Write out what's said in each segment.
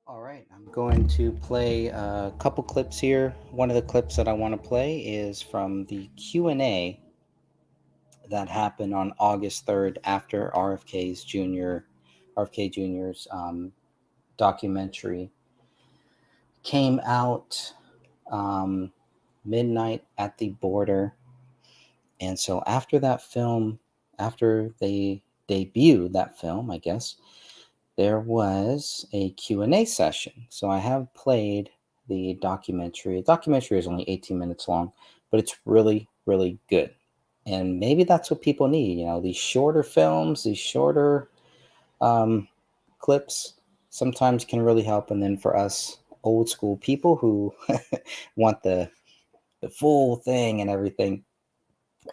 All right, I'm going to play a couple clips here. One of the clips that I want to play is from the Q&A that happened on August 3rd after RFK Jr.'s documentary came out, um, Midnight at the Border. And so after they debuted that film, I guess, there was a Q&A session. So I have played the documentary. The documentary is only 18 minutes long, but it's really, really good. And maybe that's what people need, these shorter films, these shorter um, clips sometimes can really help. And then for us old school people who want the full thing and everything,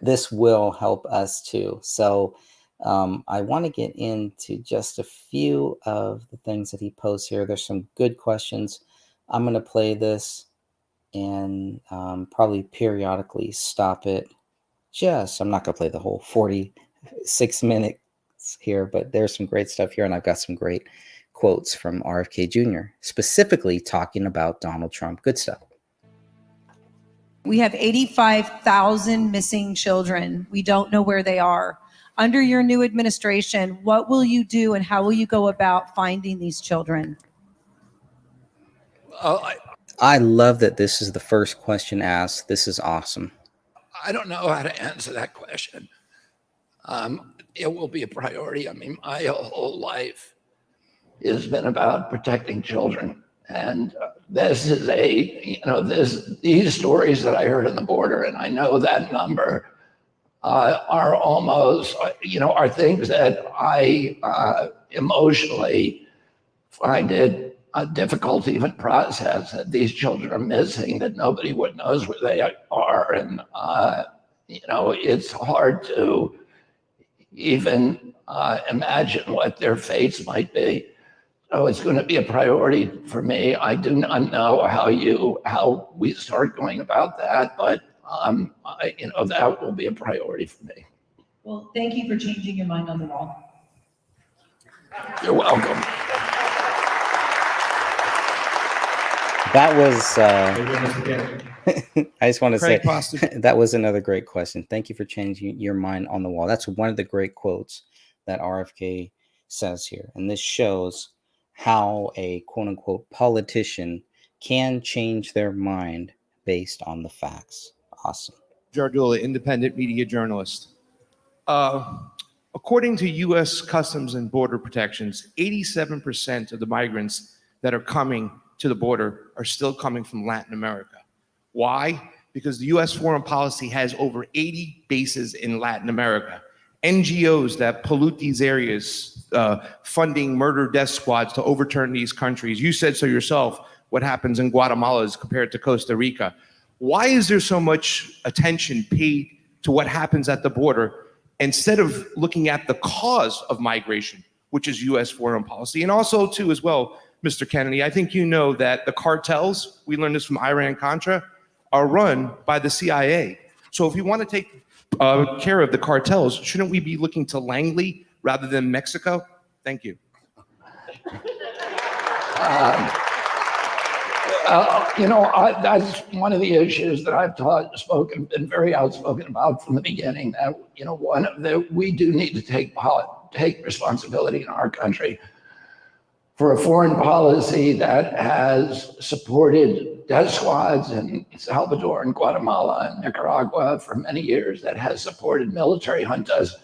this will help us too. So I want to get into just a few of the things that he posts here. There's some good questions. I'm going to play this and probably periodically stop it. I'm not going to play the whole 46 minutes here, but there's some great stuff here. And I've got some great quotes from RFK Jr., specifically talking about Donald Trump. Good stuff. We have 85,000 missing children. We don't know where they are. Under your new administration, what will you do and how will you go about finding these children? I love that this is the first question asked. This is awesome. I don't know how to answer that question. It will be a priority. I mean, my whole life has been about protecting children. And this is these stories that I heard on the border, and I know that number are almost, are things that I emotionally find it difficult to even process, that these children are missing, that nobody would knows where they are. And, it's hard to even imagine what their fates might be. So it's going to be a priority for me. I do not know how we start going about that, but that will be a priority for me. Well, thank you for changing your mind on the wall. You're welcome. That was, I just want to say, that was another great question. Thank you for changing your mind on the wall. That's one of the great quotes that RFK says here. And this shows how a quote unquote politician can change their mind based on the facts. Awesome. Jardula, independent media journalist. According to U.S. Customs and Border Protections, 87% of the migrants that are coming to the border are still coming from Latin America. Why? Because the U.S. foreign policy has over 80 bases in Latin America. NGOs that pollute these areas, funding murder death squads to overturn these countries. You said so yourself, what happens in Guatemala is compared to Costa Rica. Why is there so much attention paid to what happens at the border instead of looking at the cause of migration, which is U.S. foreign policy? And also, too, as well, Mr. Kennedy, I think you know that the cartels, we learned this from Iran-Contra, are run by the CIA. So if we want to take care of the cartels, shouldn't we be looking to Langley rather than Mexico? Thank you. That's one of the issues that I've been very outspoken about from the beginning. That we do need to take responsibility in our country for a foreign policy that has supported death squads in Salvador and Guatemala and Nicaragua for many years, that has supported military juntas,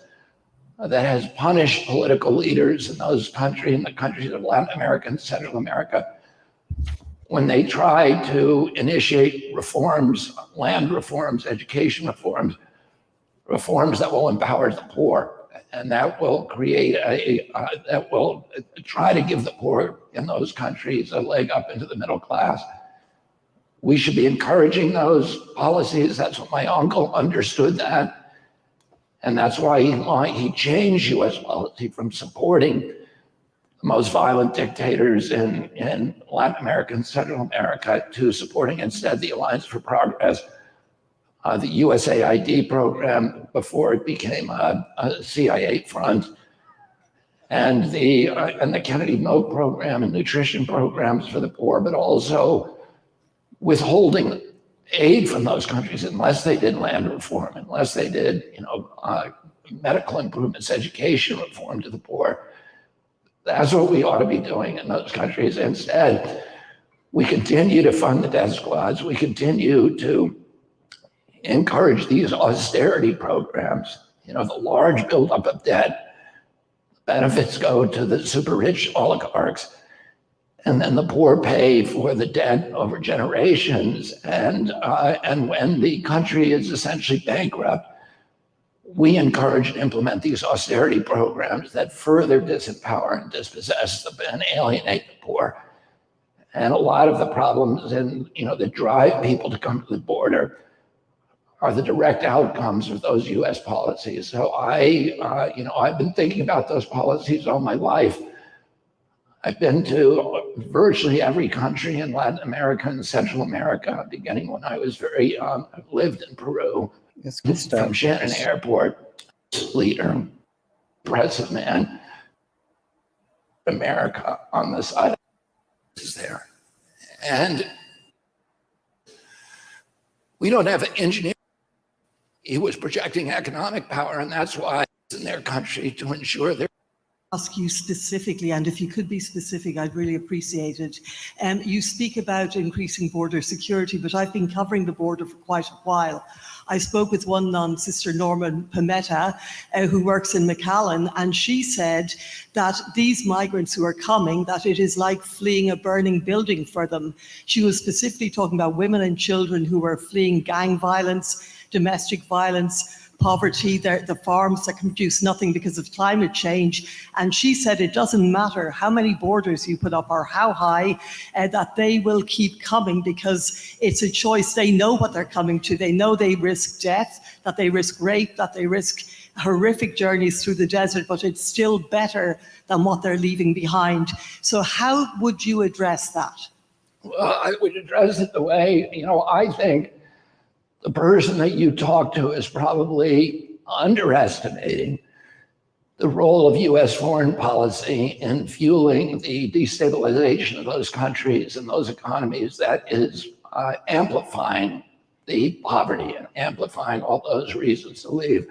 that has punished political leaders in those countries, in the countries of Latin America and Central America, when they try to initiate reforms, land reforms, education reforms, reforms that will empower the poor, and that will create that will try to give the poor in those countries a leg up into the middle class. We should be encouraging those policies. That's what my uncle understood that. And that's why he changed U.S. policy from supporting the most violent dictators in Latin America and Central America to supporting instead the Alliance for Progress, the USAID program before it became a CIA front, and the Kennedy Milk Program and nutrition programs for the poor, but also withholding aid from those countries unless they did land reform, unless they did, medical improvements, education reform to the poor. That's what we ought to be doing in those countries. Instead, we continue to fund the death squads. We continue to encourage these austerity programs. The large buildup of debt, benefits go to the super rich oligarchs, and then the poor pay for the debt over generations. And when the country is essentially bankrupt, we encourage and implement these austerity programs that further disempower and dispossess and alienate the poor. And a lot of the problems that drive people to come to the border are the direct outcomes of those U.S. policies. So I've been thinking about those policies all my life. I've been to virtually every country in Latin America and Central America, beginning when I was very young. I've lived in Peru. That's good stuff. From Shannon Airport, leader, impressive man, America on the side is there. And we don't have engineering. He was projecting economic power, and that's why it's in their country to ensure their ask you specifically, and if you could be specific, I'd really appreciate it. You speak about increasing border security, but I've been covering the border for quite a while. I spoke with one Sister Norman Pimenta, who works in McAllen, and she said that these migrants who are coming, that it is like fleeing a burning building for them. She was specifically talking about women and children who are fleeing gang violence, domestic violence, poverty, the farms that can produce nothing because of climate change. And she said it doesn't matter how many borders you put up or how high, that they will keep coming because it's a choice. They know what they're coming to. They know they risk death, that they risk rape, that they risk horrific journeys through the desert, but it's still better than what they're leaving behind. So how would you address that? Well, I would address it the way, I think the person that you talk to is probably underestimating the role of U.S. foreign policy in fueling the destabilization of those countries and those economies that is amplifying the poverty and amplifying all those reasons to leave.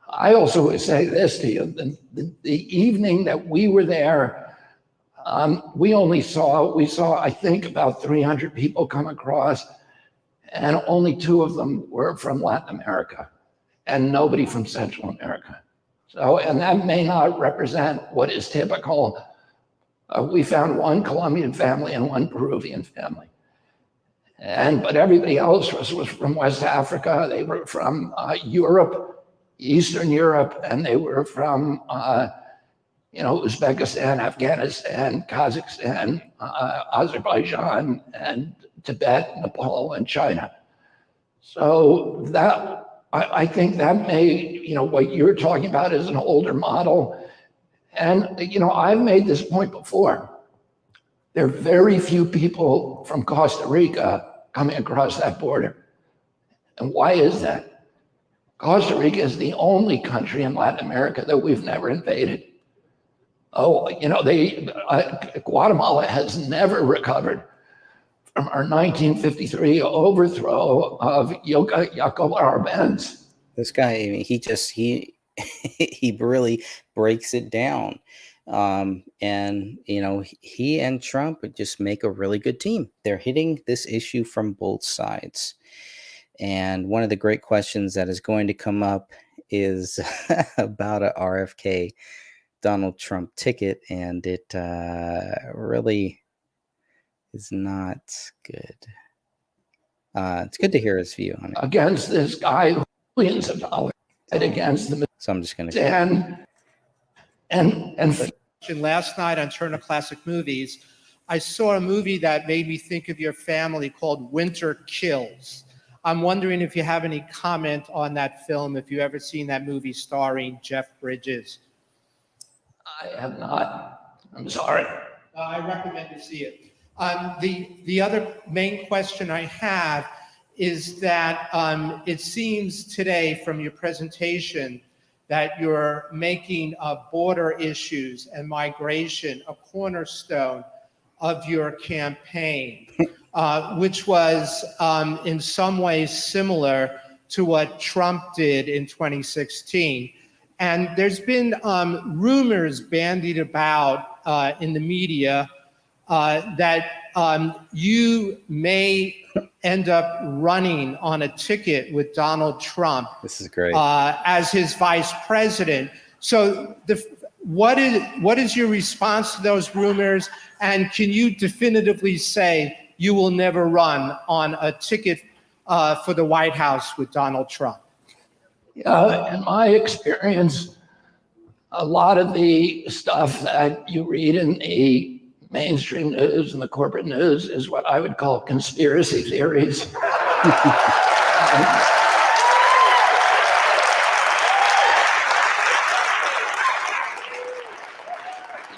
I also would say this to you, the evening that we were there, we saw, I think, about 300 people come across, and only 2 of them were from Latin America and nobody from Central America. So, and that may not represent what is typical. We found 1 Colombian family and 1 Peruvian family. But everybody else was from West Africa. They were from Europe, Eastern Europe, and they were from Uzbekistan, Afghanistan, Kazakhstan, Azerbaijan, and Tibet, Nepal, and China. So that, I think that may, what you're talking about is an older model. And, I've made this point before. There are very few people from Costa Rica coming across that border. And why is that? Costa Rica is the only country in Latin America that we've never invaded. Guatemala has never recovered from our 1953 overthrow of Jacobo Arbenz. This guy, I mean, he really breaks it down. And he and Trump would just make a really good team. They're hitting this issue from both sides. And one of the great questions that is going to come up is about a RFK Donald Trump ticket, and it really is not good. It's good to hear his view on it. Against this guy who billions of dollars against the. So I'm just going to. And last night on Turner Classic Movies, I saw a movie that made me think of your family called Winter Kills. I'm wondering if you have any comment on that film, if you've ever seen that movie starring Jeff Bridges. I have not. I'm sorry. I recommend you see it. The other main question I have is that it seems today from your presentation that you're making border issues and migration a cornerstone of your campaign, which was in some ways similar to what Trump did in 2016. And there's been rumors bandied about in the media that you may end up running on a ticket with Donald Trump This is great. as his vice president. So what is your response to those rumors? And can you definitively say you will never run on a ticket for the White House with Donald Trump? In my experience, a lot of the stuff that you read in the mainstream news and the corporate news is what I would call conspiracy theories.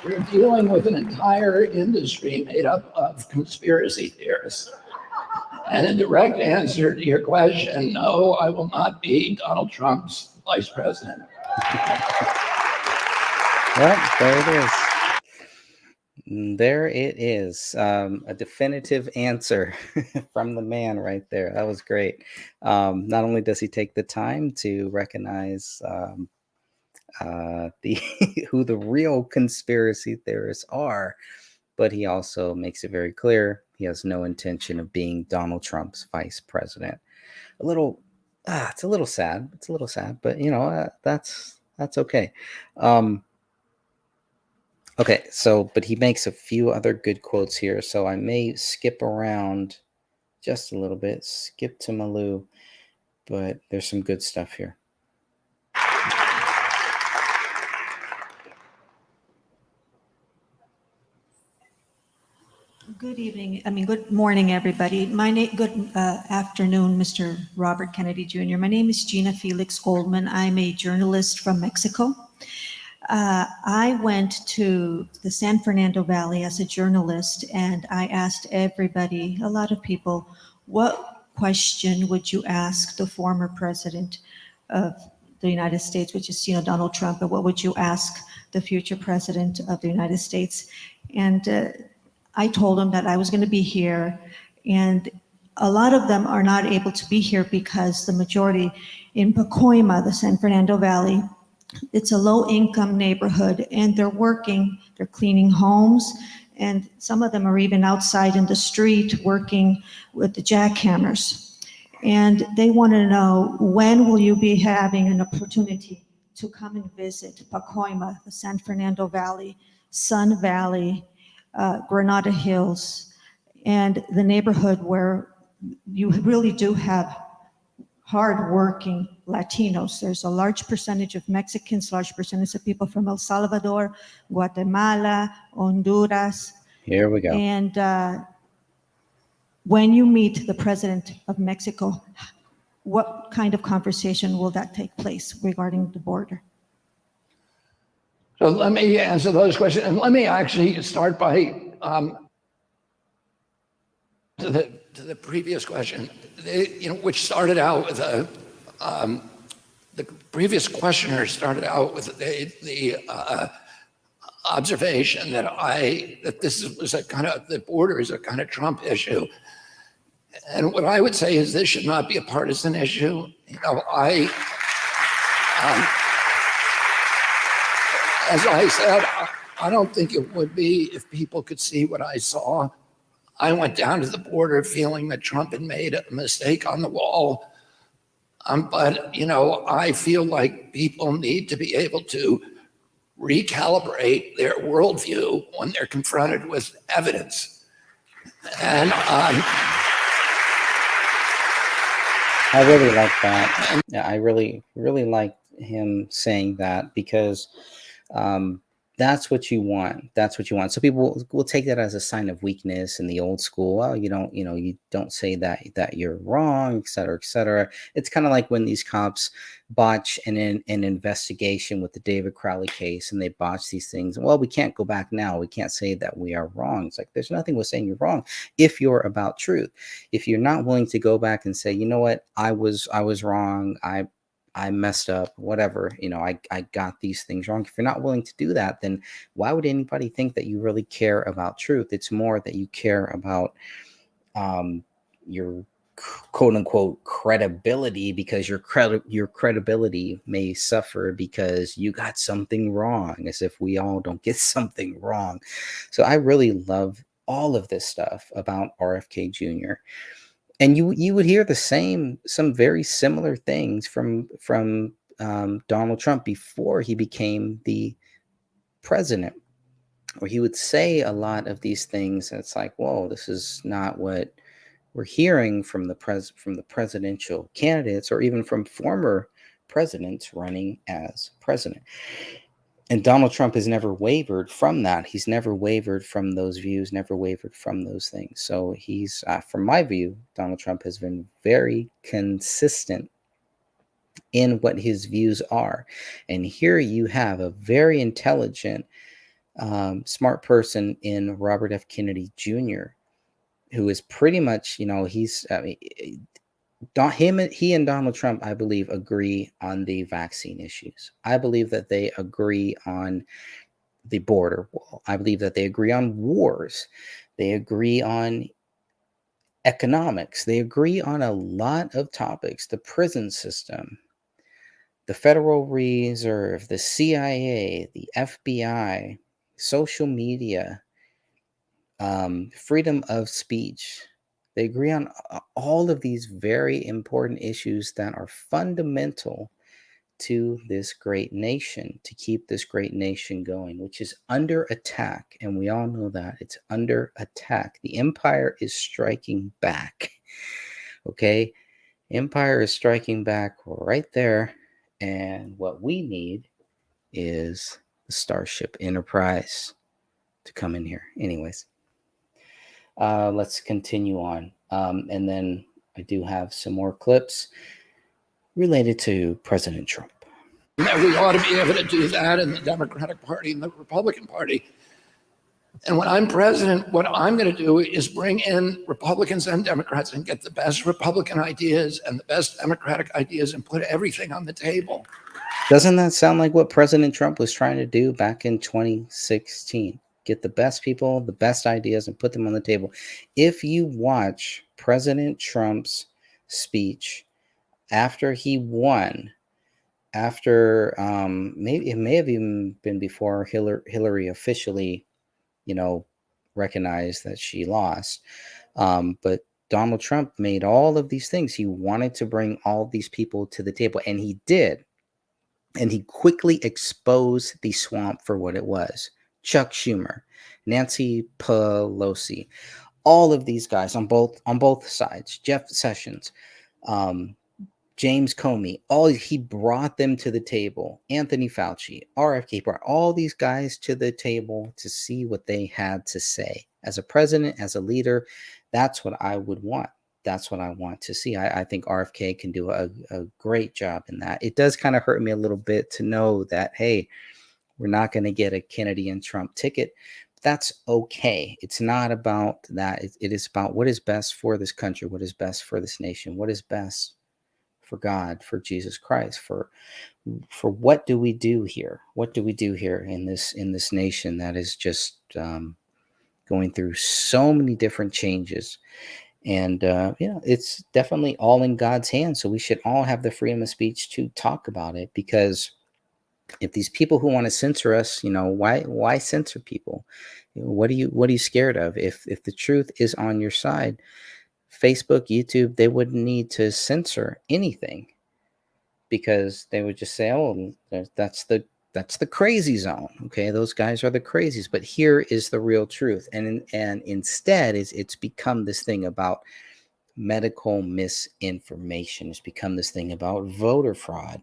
You're dealing with an entire industry made up of conspiracy theorists. And a direct answer to your question, no, I will not be Donald Trump's vice president. Well, there it is. There it is. A definitive answer from the man right there. That was great. Not only does he take the time to recognize the who the real conspiracy theorists are, but he also makes it very clear he has no intention of being Donald Trump's vice president. It's a little sad. It's a little sad, but that's okay. Okay, but he makes a few other good quotes here, so I may skip around just a little bit, skip to Malou, but there's some good stuff here. Good evening. Good morning, everybody. Good afternoon, Mr. Robert Kennedy Jr. My name is Gina Felix Goldman. I'm a journalist from Mexico. I went to the San Fernando Valley as a journalist, and I asked everybody, a lot of people, what question would you ask the former president of the United States, which is Donald Trump, and what would you ask the future president of the United States? And I told them that I was going to be here, and a lot of them are not able to be here because the majority in Pacoima, the San Fernando Valley, it's a low-income neighborhood, and they're working, they're cleaning homes, and some of them are even outside in the street working with the jackhammers. And they want to know, when will you be having an opportunity to come and visit Pacoima, the San Fernando Valley, Sun Valley, Granada Hills, and the neighborhood where you really do have hardworking Latinos. There's a large percentage of Mexicans, large percentage of people from El Salvador, Guatemala, Honduras. Here we go. And when you meet the president of Mexico, what kind of conversation will that take place regarding the border? So let me answer those questions, and let me actually start by to the previous question, which started out with the previous questioner started out with the observation that this was the border is a kind of Trump issue, and what I would say is this should not be a partisan issue. As I said, I don't think it would be if people could see what I saw. I went down to the border feeling that Trump had made a mistake on the wall. But I feel like people need to be able to recalibrate their worldview when they're confronted with evidence. And I really like that. Yeah, I really liked him saying that, because that's what you want. That's what you want. So people will take that as a sign of weakness in the old school. Well, you don't say that you're wrong, et cetera, et cetera. It's kind of like when these cops botch an investigation with the David Crowley case, and they botch these things. Well, we can't go back now. We can't say that we are wrong. It's like, there's nothing with saying you're wrong if you're about truth. If you're not willing to go back and say, you know what, I was wrong. I I messed up, whatever, I got these things wrong. If you're not willing to do that, then why would anybody think that you really care about truth? It's more that you care about your quote unquote credibility, because your credibility may suffer because you got something wrong, as if we all don't get something wrong. So I really love all of this stuff about RFK Jr. And you would hear some very similar things from Donald Trump before he became the president, where he would say a lot of these things, and it's like, whoa, this is not what we're hearing from the presidential candidates, or even from former presidents running as president. And Donald Trump has never wavered from that. He's never wavered from those views, never wavered from those things. So he's, from my view, Donald Trump has been very consistent in what his views are. And here you have a very intelligent, smart person in Robert F. Kennedy Jr., who is pretty much, he's, he and Donald Trump, I believe, agree on the vaccine issues. I believe that they agree on the border wall. I believe that they agree on wars. They agree on economics. They agree on a lot of topics: the prison system, the Federal Reserve, the CIA, the FBI, social media, freedom of speech. They agree on all of these very important issues that are fundamental to this great nation, to keep this great nation going, which is under attack. And we all know that it's under attack. The empire is striking back. Okay? Empire is striking back right there. And what we need is the Starship Enterprise to come in here. Anyways. Let's continue on. And then I do have some more clips related to President Trump. That we ought to be able to do that in the Democratic Party and the Republican Party. And when I'm president, what I'm going to do is bring in Republicans and Democrats and get the best Republican ideas and the best Democratic ideas and put everything on the table. Doesn't that sound like what President Trump was trying to do back in 2016? Get the best people, the best ideas, and put them on the table. If you watch President Trump's speech after he won, after maybe it may have even been before Hillary officially, recognized that she lost. But Donald Trump made all of these things. He wanted to bring all these people to the table, and he did. And he quickly exposed the swamp for what it was. Chuck Schumer, Nancy Pelosi, all of these guys on both sides, Jeff Sessions, James Comey, he brought them to the table. Anthony Fauci, RFK, brought all these guys to the table to see what they had to say. As a president, as a leader, that's what I would want. That's what I want to see. I think RFK can do a great job in that. It does kind of hurt me a little bit to know that, hey, we're not going to get a Kennedy and Trump ticket. That's okay. It's not about that. It is about what is best for this country, what is best for this nation, what is best for God, for Jesus Christ, for what do we do here? What do we do here in this nation that is just going through so many different changes? And it's definitely all in God's hands. So we should all have the freedom of speech to talk about it, because if these people who want to censor us, why censor people? What are you scared of? If the truth is on your side, Facebook, YouTube, they wouldn't need to censor anything, because they would just say, oh, that's the crazy zone. Okay, those guys are the crazies. But here is the real truth. And instead it's become this thing about medical misinformation. It's become this thing about voter fraud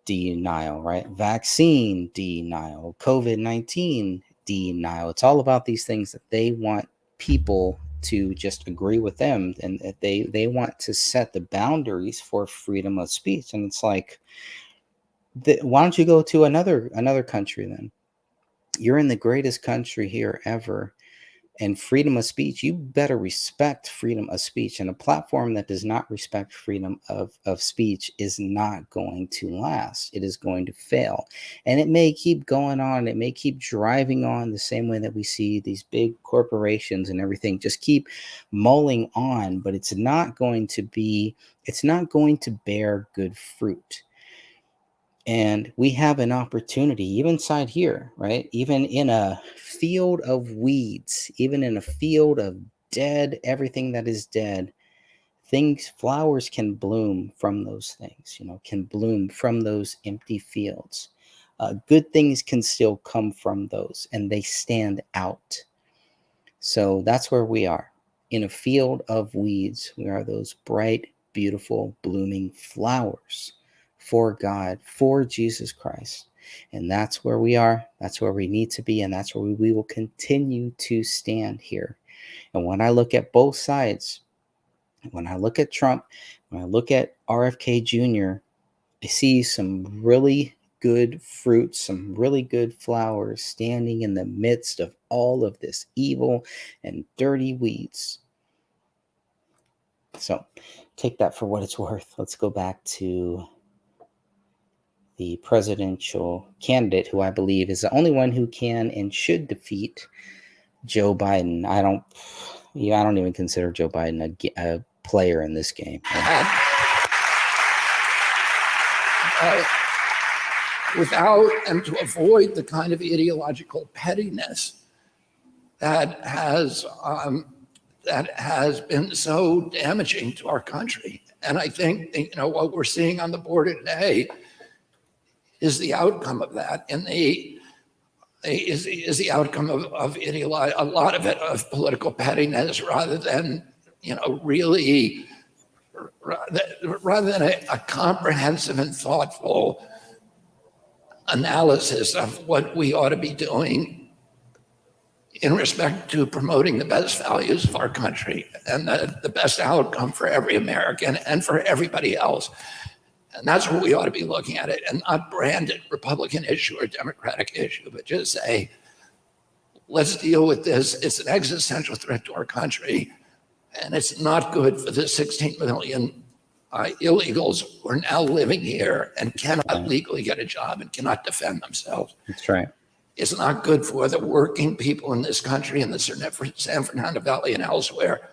denial, right? Vaccine denial, COVID-19 denial. It's all about these things that they want people to just agree with them, and that they want to set the boundaries for freedom of speech. And it's like, why don't you go to another country then? You're in the greatest country here ever. and freedom of speech, you better respect freedom of speech. And a platform that does not respect freedom of speech is not going to last. It is going to fail. And it may keep going on. It may keep driving on the same way that we see these big corporations and everything just keep mulling on, but it's not going to bear good fruit. And we have an opportunity, even inside here, right? Even in a field of weeds, even in a field of dead, everything that is dead, flowers can bloom from those things, can bloom from those empty fields. Good things can still come from those, and they stand out. So that's where we are. In a field of weeds, we are those bright, beautiful, blooming flowers for God, for Jesus Christ. And that's where we are. That's where we need to be. And that's where we will continue to stand here. And when I look at both sides, when I look at Trump, when I look at RFK Jr., I see some really good fruit, some really good flowers standing in the midst of all of this evil and dirty weeds. So take that for what it's worth. Let's go back to the presidential candidate, who I believe is the only one who can and should defeat Joe Biden. I don't even consider Joe Biden a player in this game. Without and to avoid the kind of ideological pettiness that has been so damaging to our country. And I think what we're seeing on the border today is the outcome of that, and is the outcome of a lot of it of political pettiness, rather than really rather than a comprehensive and thoughtful analysis of what we ought to be doing in respect to promoting the best values of our country and the best outcome for every American and for everybody else. And that's what we ought to be looking at it, and not brand it Republican issue or Democratic issue, but just say, let's deal with this. It's an existential threat to our country, and it's not good for the 16 million illegals who are now living here and cannot legally get a job and cannot defend themselves. That's right. It's not good for the working people in this country, in the San Fernando Valley and elsewhere,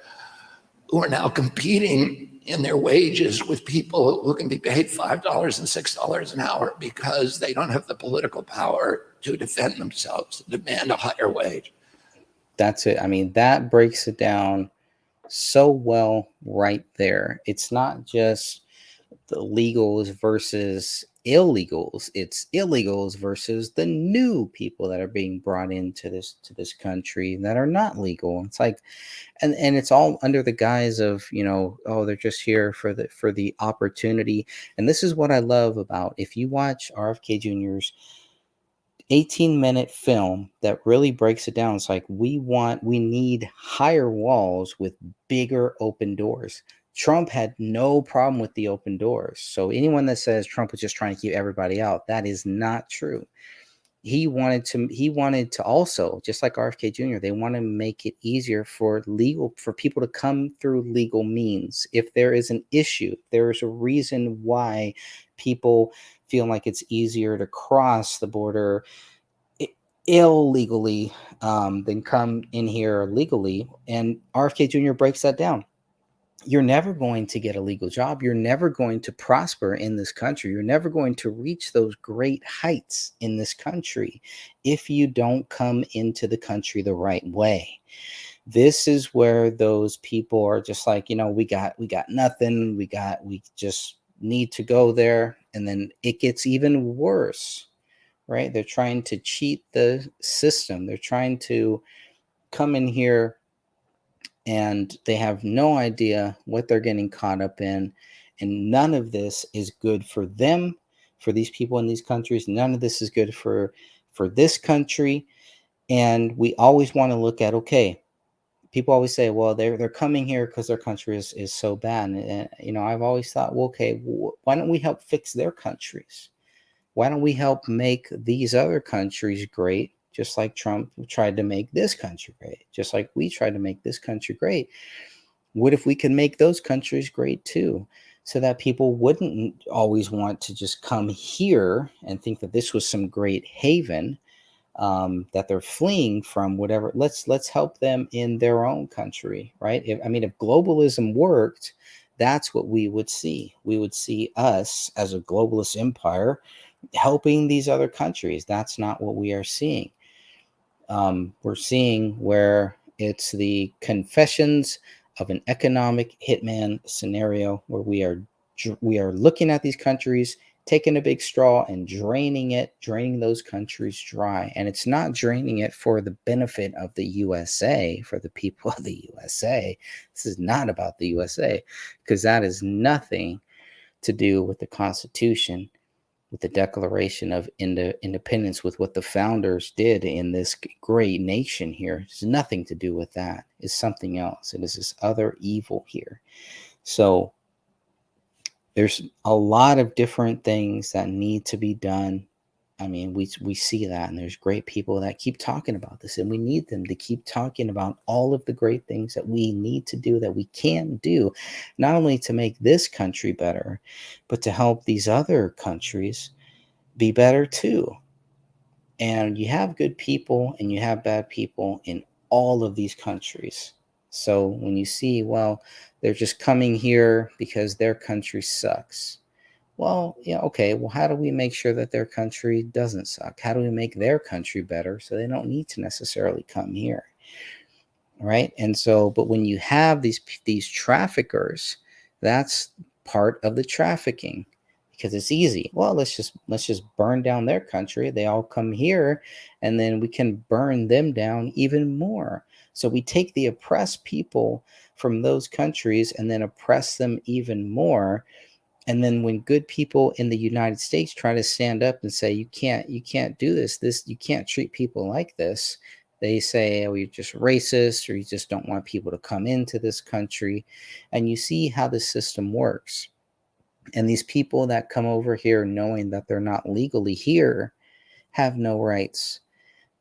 who are now competing in their wages with people who can be paid $5 and $6 an hour because they don't have the political power to defend themselves, to demand a higher wage. That's it. I mean, that breaks it down so well right there. It's not just the legals versus illegals. It's illegals versus the new people that are being brought into this country that are not legal. It's like, and it's all under the guise of, they're just here for the opportunity. And this is what I love about, if you watch RFK Jr.'s 18-minute film that really breaks it down. It's like, we need higher walls with bigger open doors. Trump had no problem with the open doors. So anyone that says Trump was just trying to keep everybody out, that is not true. He wanted to also, just like RFK Jr., they want to make it easier for people to come through legal means. If there is an issue, there is a reason why people feel like it's easier to cross the border illegally than come in here legally. And RFK Jr. breaks that down. You're never going to get a legal job. You're never going to prosper in this country. You're never going to reach those great heights in this country if you don't come into the country the right way. This is where those people are just like, we got nothing. We just need to go there. And then it gets even worse, right? They're trying to cheat the system. They're trying to come in here and they have no idea what they're getting caught up in. And none of this is good for them, for these people in these countries. None of this is good for this country. And we always want to look at, okay, people always say, well, they're coming here because their country is so bad. And, I've always thought, well, okay, why don't we help fix their countries? Why don't we help make these other countries great, just like Trump tried to make this country great, just like we tried to make this country great. What if we could make those countries great too? So that people wouldn't always want to just come here and think that this was some great haven, that they're fleeing from whatever. Let's help them in their own country, right? If globalism worked, that's what we would see. We would see us as a globalist empire helping these other countries. That's not what we are seeing. We're seeing where it's the confessions of an economic hitman scenario where we are looking at these countries, taking a big straw and draining those countries dry. And it's not draining it for the benefit of the USA, for the people of the USA. This is not about the USA, because that is nothing to do with the Constitution, with the Declaration of Independence, with what the founders did in this great nation here. It's nothing to do with that. It's something else. It is this other evil here. So there's a lot of different things that need to be done. I mean, we see that, and there's great people that keep talking about this, and we need them to keep talking about all of the great things that we need to do, that we can do, not only to make this country better, but to help these other countries be better too. And you have good people and you have bad people in all of these countries. So when you see, well, they're just coming here because their country sucks. Well, yeah, okay. Well, how do we make sure that their country doesn't suck? How do we make their country better so they don't need to necessarily come here? Right? And so, but when you have these traffickers, that's part of the trafficking, because it's easy. Well, let's just burn down their country. They all come here, and then we can burn them down even more. So we take the oppressed people from those countries and then oppress them even more. And then when good people in the United States try to stand up and say, you can't do this, you can't treat people like this, they say, oh, you're just racist, or you just don't want people to come into this country. And you see how the system works. And these people that come over here knowing that they're not legally here have no rights.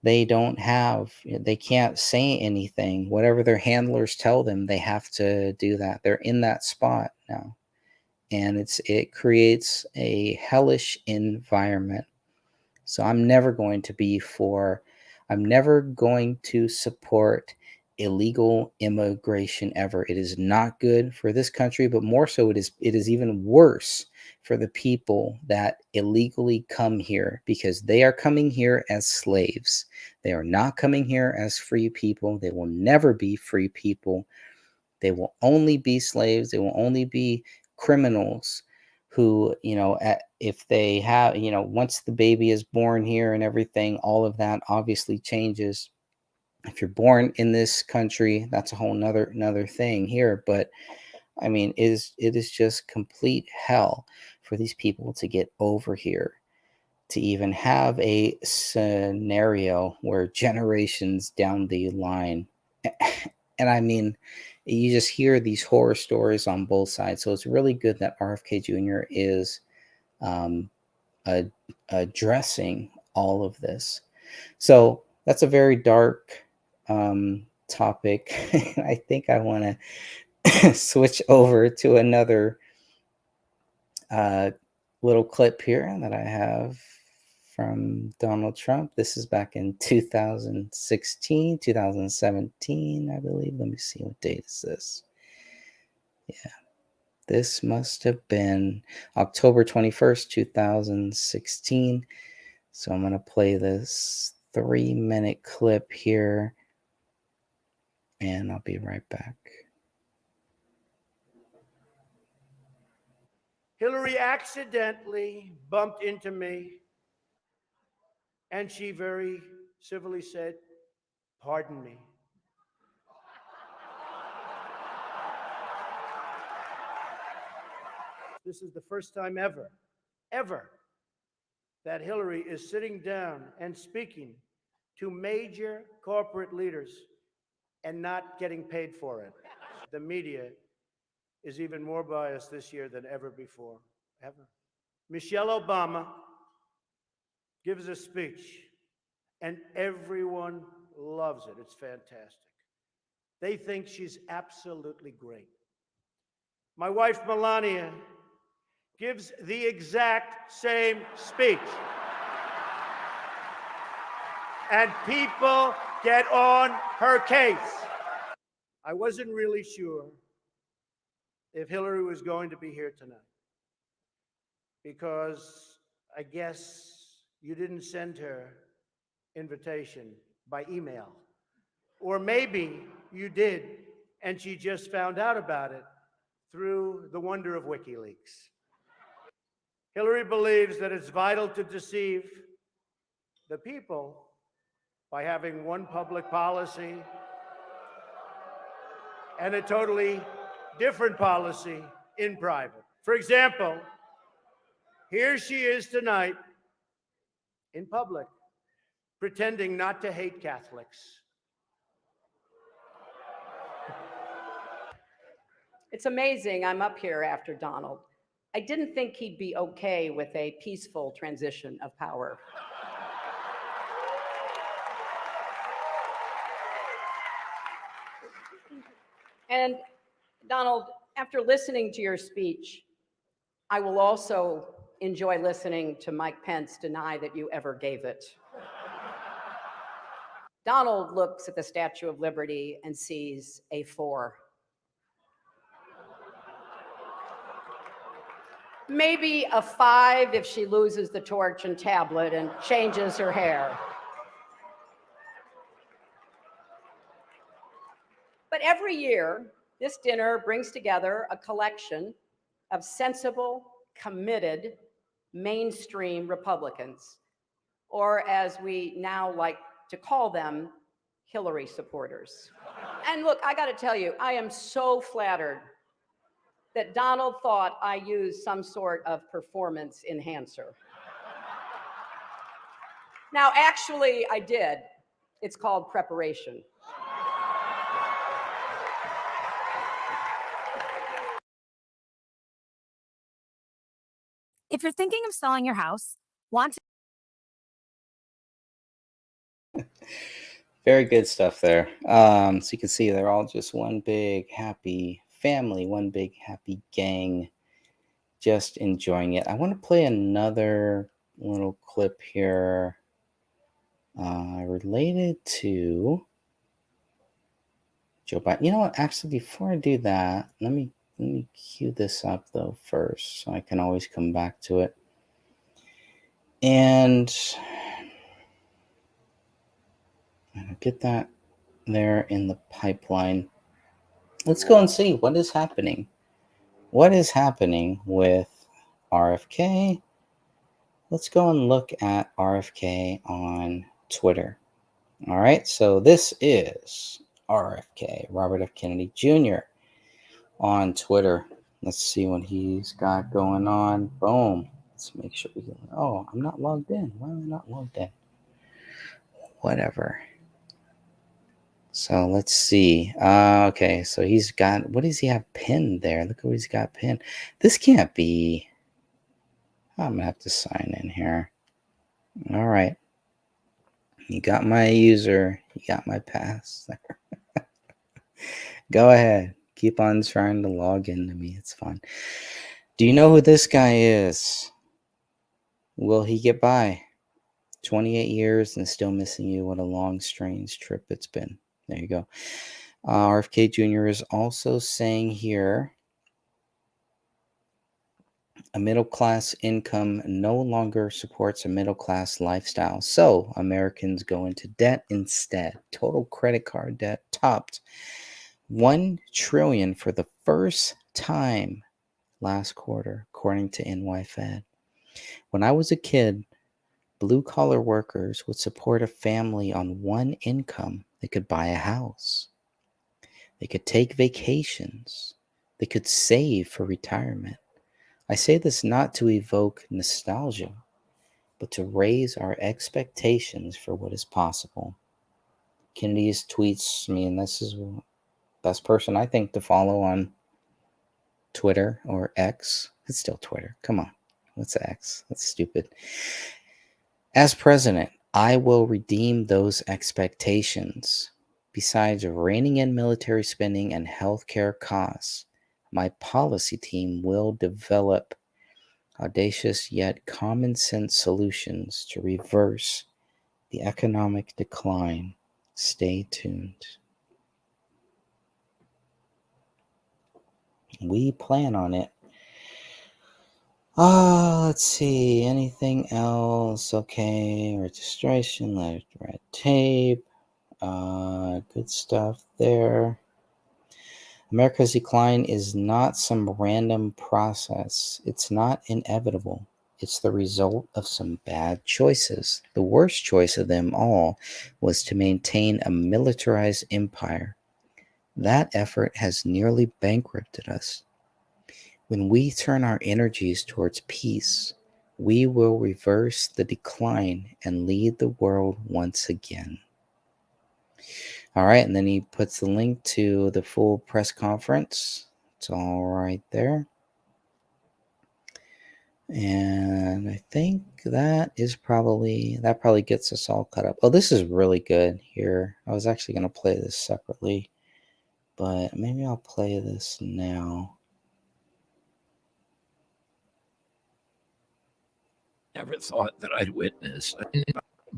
They can't say anything. Whatever their handlers tell them, they have to do that. They're in that spot now. And it creates a hellish environment. So I'm never going to support illegal immigration ever. It is not good for this country, but more so it is even worse for the people that illegally come here, because they are coming here as slaves. They are not coming here as free people. They will never be free people. They will only be slaves. They will only be criminals who, if they have, once the baby is born here and everything, all of that obviously changes. If you're born in this country, that's a whole another thing here. But I mean, it is just complete hell for these people to get over here, to even have a scenario where generations down the line, and I mean, you just hear these horror stories on both sides. So it's really good that RFK Jr. is addressing all of this. So that's a very dark topic. I think I want to switch over to another little clip here that I have from Donald Trump. This is back in 2016, 2017, I believe. Let me see, what date is this? Yeah, this must have been October 21st, 2016. So I'm going to play this 3-minute clip here, and I'll be right back. Hillary accidentally bumped into me, and she very civilly said, "Pardon me." This is the first time ever, that Hillary is sitting down and speaking to major corporate leaders and not getting paid for it. The media is even more biased this year than ever before, ever. Michelle Obama gives a speech and everyone loves it. It's fantastic. They think she's absolutely great. My wife, Melania, gives the exact same speech. And people get on her case. I wasn't really sure if Hillary was going to be here tonight, because I guess you didn't send her invitation by email. Or maybe you did, and she just found out about it through the wonder of WikiLeaks. Hillary believes that it's vital to deceive the people by having one public policy and a totally different policy in private. For example, here she is tonight in public, pretending not to hate Catholics. It's amazing I'm up here after Donald. I didn't think he'd be okay with a peaceful transition of power. And Donald, after listening to your speech, I will also enjoy listening to Mike Pence deny that you ever gave it. Donald looks at the Statue of Liberty and sees a 4. Maybe a 5 if she loses the torch and tablet and changes her hair. But every year, this dinner brings together a collection of sensible, committed, mainstream Republicans, or as we now like to call them, Hillary supporters. And look, I gotta tell you, I am so flattered that Donald thought I used some sort of performance enhancer. Now, actually, I did. It's called preparation. If you're thinking of selling your house, want to... Very good stuff there. So you can see they're all just one big happy family, one big happy gang, just enjoying it. I want to play another little clip here related to Joe Biden. You know what? Actually, before I do that, let me cue this up though first, so I can always come back to it. And I'll get that there in the pipeline. Let's go and see what is happening. What is happening with RFK? Let's go and look at RFK on Twitter. All right, so this is RFK, Robert F. Kennedy Jr. on Twitter. Let's see what he's got going on. Boom. Let's make sure we can. Oh, I'm not logged in. Why am I not logged in? Whatever. So let's see. Okay, so he's got, what does he have pinned there? Look at what he's got pinned. This can't be. I'm going to have to sign in here. All right. You got my user. You got my pass. Go ahead. Keep on trying to log into me. It's fine. Do you know who this guy is? Will he get by? 28 years and still missing you. What a long, strange trip it's been. There you go. RFK Jr. is also saying here, a middle-class income no longer supports a middle-class lifestyle. So Americans go into debt instead. Total credit card debt topped $1 trillion for the first time last quarter, according to NY-Fed. When I was a kid, blue-collar workers would support a family on one income. They could buy a house. They could take vacations. They could save for retirement. I say this not to evoke nostalgia, but to raise our expectations for what is possible. Kennedy's tweets, I mean, this is the best person I think to follow on Twitter or X. It's still Twitter. Come on. What's X? That's stupid. As president, I will redeem those expectations. Besides reining in military spending and healthcare costs, my policy team will develop audacious yet common sense solutions to reverse the economic decline. Stay tuned. We plan on it. Let's see. Anything else? Okay. Registration, red tape. Good stuff there. America's decline is not some random process. It's not inevitable. It's the result of some bad choices. The worst choice of them all was to maintain a militarized empire. That effort has nearly bankrupted us. When we turn our energies towards peace, we will reverse the decline and lead the world once again. All right, and then he puts the link to the full press conference. It's all right there. And I think that probably gets us all cut up. Oh, this is really good here. I was actually going to play this separately, but maybe I'll play this now. Never thought that I'd witness.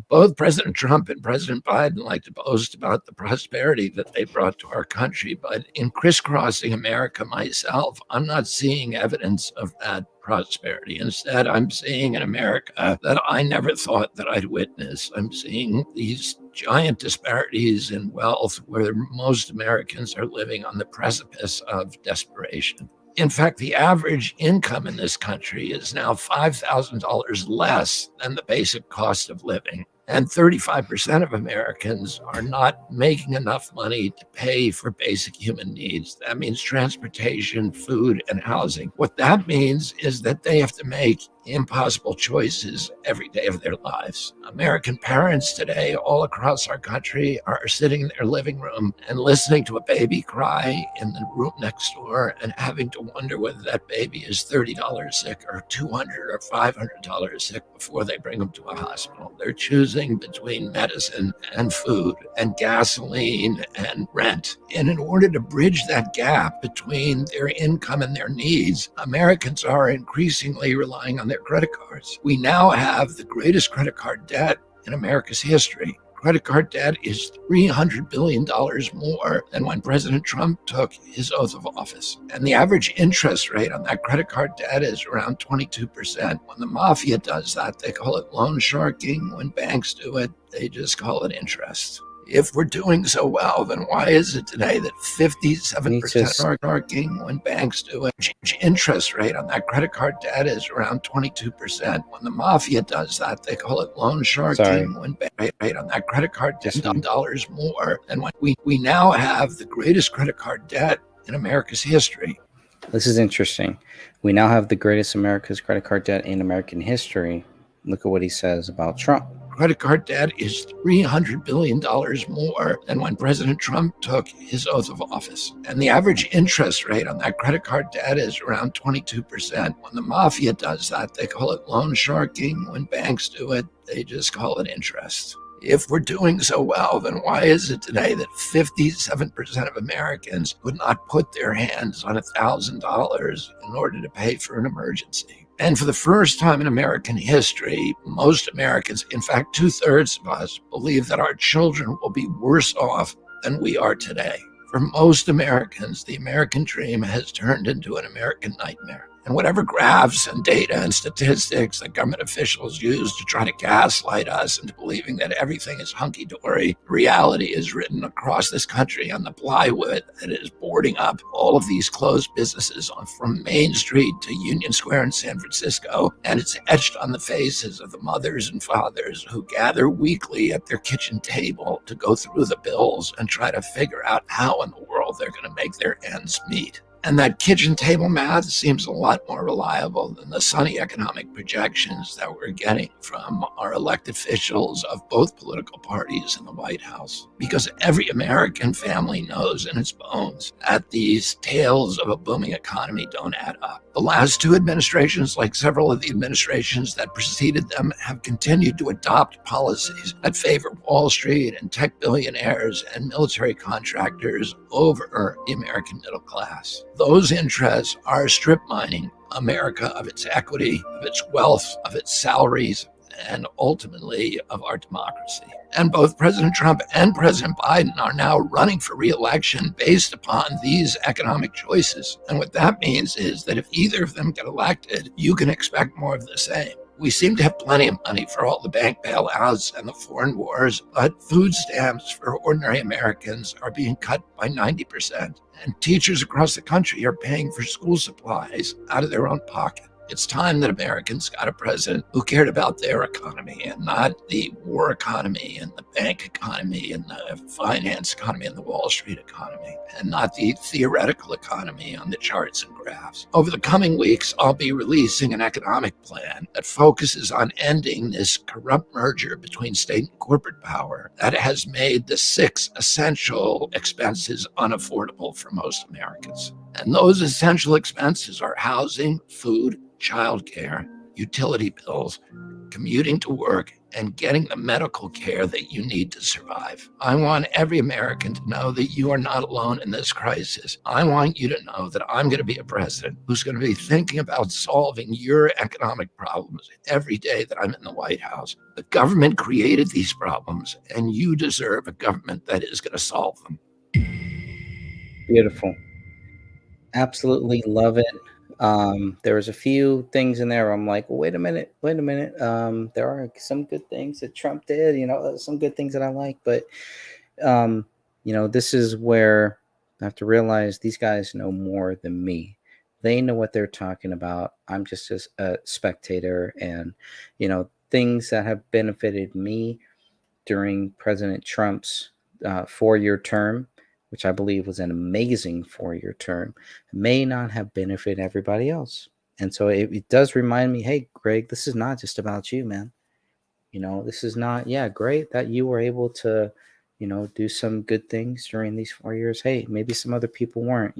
Both President Trump and President Biden like to boast about the prosperity that they brought to our country, but in crisscrossing America myself, I'm not seeing evidence of that prosperity. Instead, I'm seeing an America that I never thought that I'd witness. I'm seeing these giant disparities in wealth where most Americans are living on the precipice of desperation. In fact, the average income in this country is now $5,000 less than the basic cost of living. And 35% of Americans are not making enough money to pay for basic human needs. That means transportation, food, and housing. What that means is that they have to make impossible choices every day of their lives. American parents today all across our country are sitting in their living room and listening to a baby cry in the room next door and having to wonder whether that baby is $30 sick or $200 or $500 sick before they bring them to a hospital. They're choosing between medicine and food and gasoline and rent. And in order to bridge that gap between their income and their needs, Americans are increasingly relying on their credit cards. We now have the greatest credit card debt in America's history. Credit card debt is $300 billion more than when President Trump took his oath of office. And the average interest rate on that credit card debt is around 22%. When the mafia does that, they call it loan sharking. When banks do it, they just call it interest. If we're doing so well, then why is it today that 57% are sharking when banks do it? Interest rate on that credit card debt is around 22%. When the mafia does that, they call it loan sharking. When bank rate on that credit card debt is dollars more than when we now have the greatest credit card debt in America's history. This is interesting. We now have the greatest America's credit card debt in American history. Look at what he says about Trump. Credit card debt is $300 billion more than when President Trump took his oath of office. And the average interest rate on that credit card debt is around 22%. When the mafia does that, they call it loan sharking. When banks do it, they just call it interest. If we're doing so well, then why is it today that 57% of Americans would not put their hands on $1,000 in order to pay for an emergency? And for the first time in American history, most Americans, in fact, 2/3 of us, believe that our children will be worse off than we are today. For most Americans, the American dream has turned into an American nightmare. And whatever graphs and data and statistics that government officials use to try to gaslight us into believing that everything is hunky-dory, reality is written across this country on the plywood that is boarding up all of these closed businesses from Main Street to Union Square in San Francisco. And it's etched on the faces of the mothers and fathers who gather weekly at their kitchen table to go through the bills and try to figure out how in the world they're going to make their ends meet. And that kitchen table math seems a lot more reliable than the sunny economic projections that we're getting from our elected officials of both political parties in the White House. Because every American family knows in its bones that these tales of a booming economy don't add up. The last two administrations, like several of the administrations that preceded them, have continued to adopt policies that favor Wall Street and tech billionaires and military contractors over the American middle class. Those interests are strip mining America of its equity, of its wealth, of its salaries, and ultimately of our democracy. And both President Trump and President Biden are now running for re-election based upon these economic choices. And what that means is that if either of them get elected, you can expect more of the same. We seem to have plenty of money for all the bank bailouts and the foreign wars, but food stamps for ordinary Americans are being cut by 90%. And teachers across the country are paying for school supplies out of their own pocket. It's time that Americans got a president who cared about their economy and not the war economy and the bank economy and the finance economy and the Wall Street economy, and not the theoretical economy on the charts and graphs. Over the coming weeks, I'll be releasing an economic plan that focuses on ending this corrupt merger between state and corporate power that has made the 6 essential expenses unaffordable for most Americans. And those essential expenses are housing, food, childcare, utility bills, commuting to work, and getting the medical care that you need to survive. I want every American to know that you are not alone in this crisis. I want you to know that I'm going to be a president who's going to be thinking about solving your economic problems every day that I'm in the White House. The government created these problems, and you deserve a government that is going to solve them. Beautiful. Absolutely love it. There was a few things in there where I'm like, well, wait a minute. There are some good things that Trump did, some good things that I like, but this is where I have to realize these guys know more than me. They know what they're talking about. I'm just a spectator, and things that have benefited me during President Trump's 4-year term, which I believe was an amazing 4-year term, may not have benefited everybody else. And so it does remind me, hey, Greg, this is not just about you, man. This is not, great that you were able to, do some good things during these 4 years. Hey, maybe some other people weren't,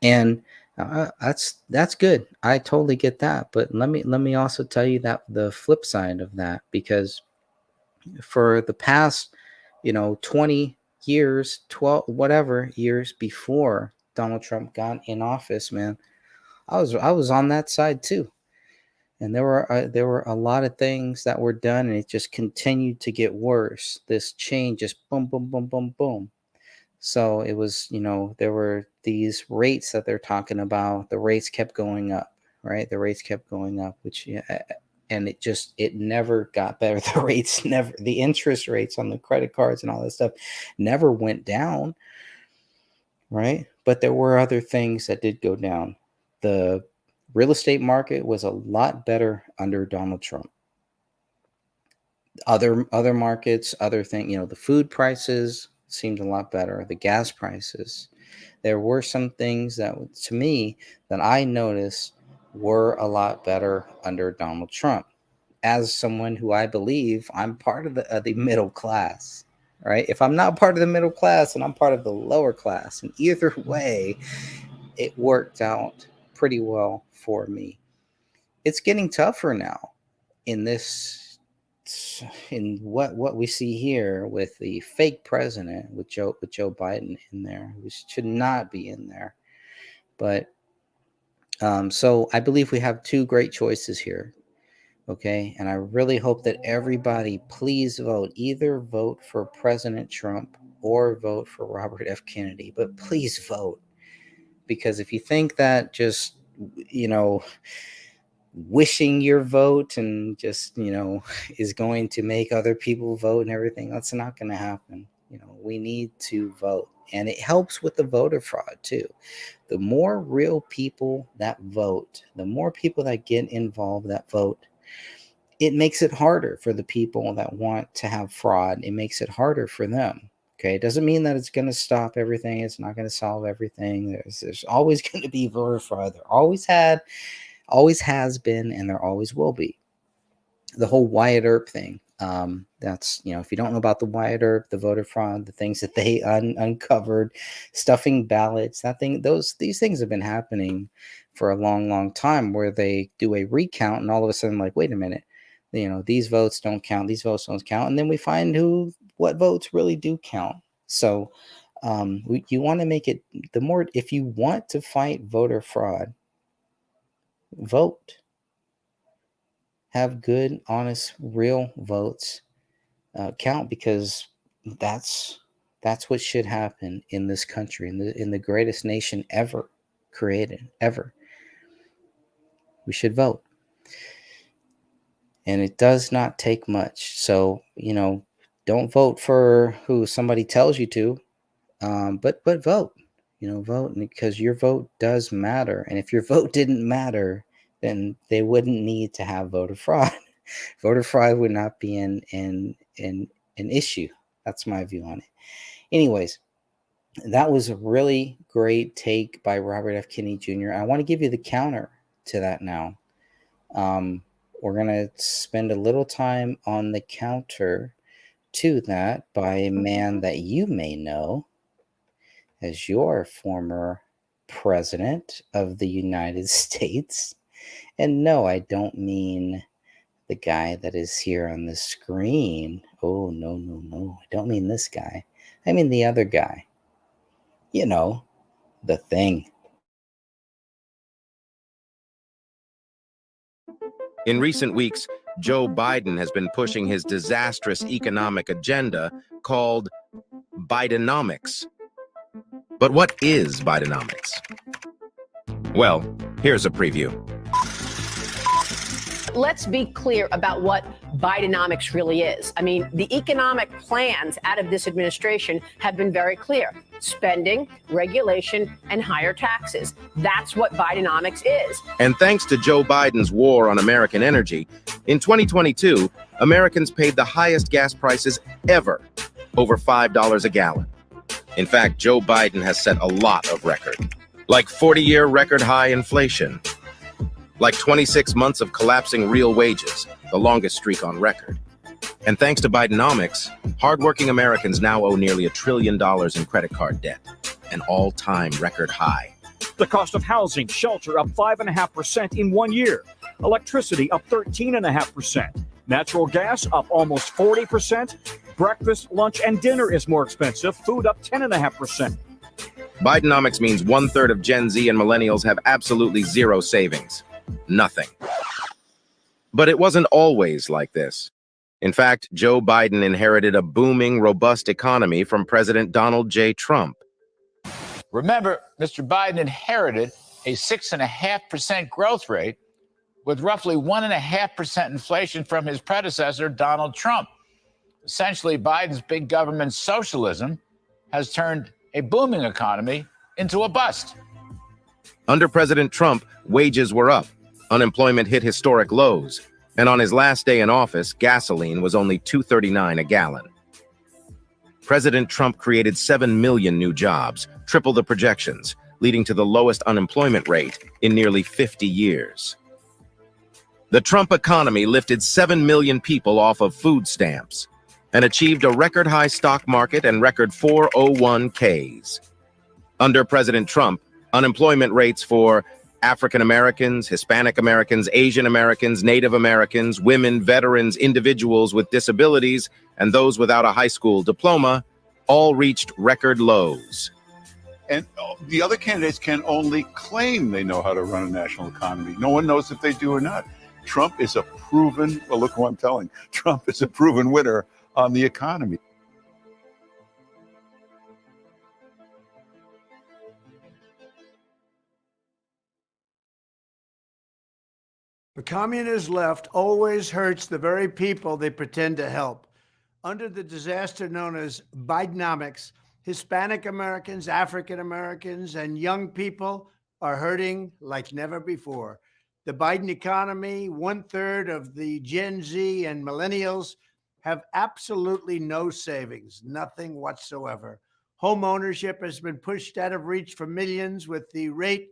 and that's good. I totally get that. But let me also tell you that the flip side of that, because for the past, 20 years, 12 whatever years before Donald Trump got in office, man, I was on that side too, and there were a lot of things that were done, and it just continued to get worse. This change just boom, boom, boom, boom, boom. So it was, there were these rates that they're talking about. The rates kept going up, right? The rates kept going up, which and it never got better. The interest rates on the credit cards and all that stuff never went down, right? But there were other things that did go down. The real estate market was a lot better under Donald Trump. Other markets, other things, the food prices seemed a lot better. The gas prices. There were some things that, to me, that I noticed were a lot better under Donald Trump. As someone who I believe I'm part of the middle class, right? If I'm not part of the middle class, and I'm part of the lower class, and either way, it worked out pretty well for me. It's getting tougher now in what we see here with the fake president, with Joe Biden in there, who should not be in there. But so I believe we have two great choices here. Okay. And I really hope that everybody please vote. Either vote for President Trump or vote for Robert F. Kennedy. But please vote. Because if you think that just, wishing your vote and just, is going to make other people vote and everything, that's not going to happen. We need to vote. And it helps with the voter fraud too. The more real people that vote, the more people that get involved that vote, it makes it harder for the people that want to have fraud. It makes it harder for them Okay, it doesn't mean that it's going to stop everything. It's not going to solve everything. There's always going to be voter fraud. There always has been, and there always will be. The whole Wyatt Earp thing. That's, if you don't know about the Wyatt Earp, the voter fraud, the things that they uncovered, stuffing ballots, these things have been happening for a long, long time, where they do a recount and all of a sudden, like, wait a minute, these votes don't count, these votes don't count, and then we find what votes really do count. So you want to make it if you want to fight voter fraud, vote. Have good, honest, real votes count, because that's what should happen in this country, in the greatest nation ever created, ever. We should vote. And it does not take much. So, don't vote for who somebody tells you to, but vote. Vote, because your vote does matter. And if your vote didn't matter, then they wouldn't need to have voter fraud. Voter fraud would not be an issue. That's my view on it. Anyways, that was a really great take by Robert F. Kennedy Jr. I want to give you the counter to that now. We're going to spend a little time on the counter to that by a man that you may know as your former president of the United States. And no, I don't mean the guy that is here on the screen. Oh, no. I don't mean this guy. I mean the other guy. The Thing. In recent weeks, Joe Biden has been pushing his disastrous economic agenda called Bidenomics. But what is Bidenomics? Well, here's a preview. Let's be clear about what Bidenomics really is. I mean, the economic plans out of this administration have been very clear. Spending, regulation, and higher taxes. That's what Bidenomics is. And thanks to Joe Biden's war on American energy, in 2022, Americans paid the highest gas prices ever, over $5 a gallon. In fact, Joe Biden has set a lot of records, like 40-year record high inflation, like 26 months of collapsing real wages, the longest streak on record. And thanks to Bidenomics, hardworking Americans now owe nearly $1 trillion in credit card debt, an all-time record high. The cost of housing, shelter up 5.5% in 1 year. Electricity up 13.5%. Natural gas up almost 40%. Breakfast, lunch, and dinner is more expensive. Food up 10.5%. Bidenomics means 1/3 of Gen Z and millennials have absolutely zero savings. Nothing. But it wasn't always like this. In fact, Joe Biden inherited a booming, robust economy from President Donald J. Trump. Remember, Mr. Biden inherited a 6.5% growth rate with roughly 1.5% inflation from his predecessor, Donald Trump. Essentially, Biden's big government socialism has turned a booming economy into a bust. Under President Trump, wages were up, unemployment hit historic lows, and on his last day in office, gasoline was only $2.39 a gallon. President Trump created 7 million new jobs, triple the projections, leading to the lowest unemployment rate in nearly 50 years. The Trump economy lifted 7 million people off of food stamps and achieved a record high stock market and record 401ks. Under President Trump, unemployment rates for African Americans, Hispanic Americans, Asian Americans, Native Americans, women, veterans, individuals with disabilities, and those without a high school diploma all reached record lows. And the other candidates can only claim they know how to run a national economy. No one knows if they do or not. Trump is a proven, well, look who I'm telling. Trump is a proven winner on the economy. The communist left always hurts the very people they pretend to help. Under the disaster known as Bidenomics, Hispanic Americans, African Americans, and young people are hurting like never before. The Biden economy, 1/3 of the Gen Z and millennials have absolutely no savings, nothing whatsoever. Home ownership has been pushed out of reach for millions, with the rate